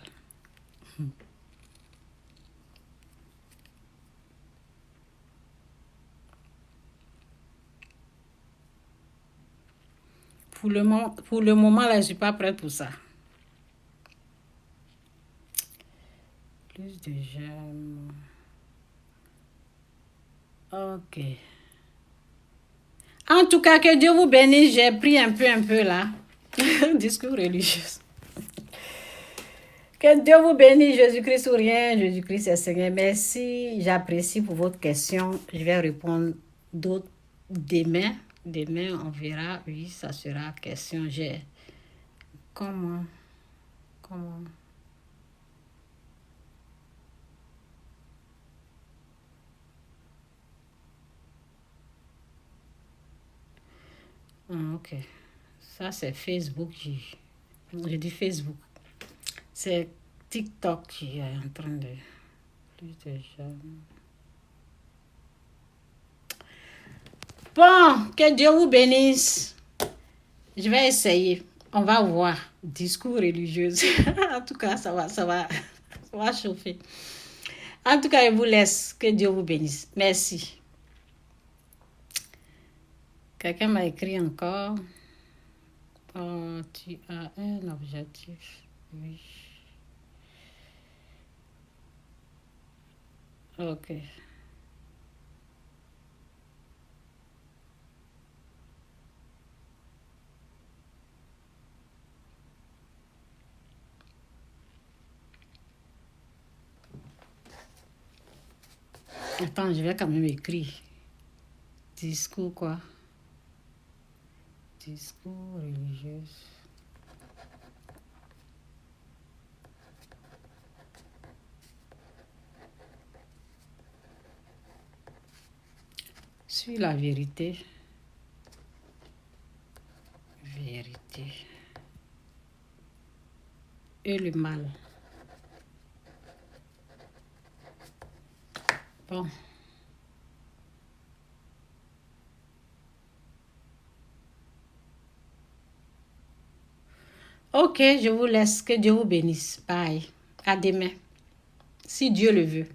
Pour le moment, là, je ne suis pas prête pour ça. Plus de j'aime. Ok. En tout cas, que Dieu vous bénisse. J'ai pris un peu là. Discours religieux. Que Dieu vous bénisse. Jésus-Christ ou rien. Jésus-Christ est Seigneur. Merci. J'apprécie pour votre question. Je vais répondre d'autres demain. Demain, on verra. Oui, ça sera question. J'ai. Comment? Ok. Ça, c'est Facebook. Je dis Facebook. C'est TikTok qui est en train de... Plus de jeunes. Bon, que Dieu vous bénisse. Je vais essayer. On va voir. Discours religieux. En tout cas, ça va chauffer. En tout cas, je vous laisse. Que Dieu vous bénisse. Merci. Quelqu'un m'a écrit encore. Oh, tu as un objectif. Oui. Ok. Attends, je vais quand même écrire. Discours quoi? Discours religieux. Sur la vérité. Vérité. Et le mal. Bon. Ok, je vous laisse. Que Dieu vous bénisse. Bye. À demain. Si Dieu le veut.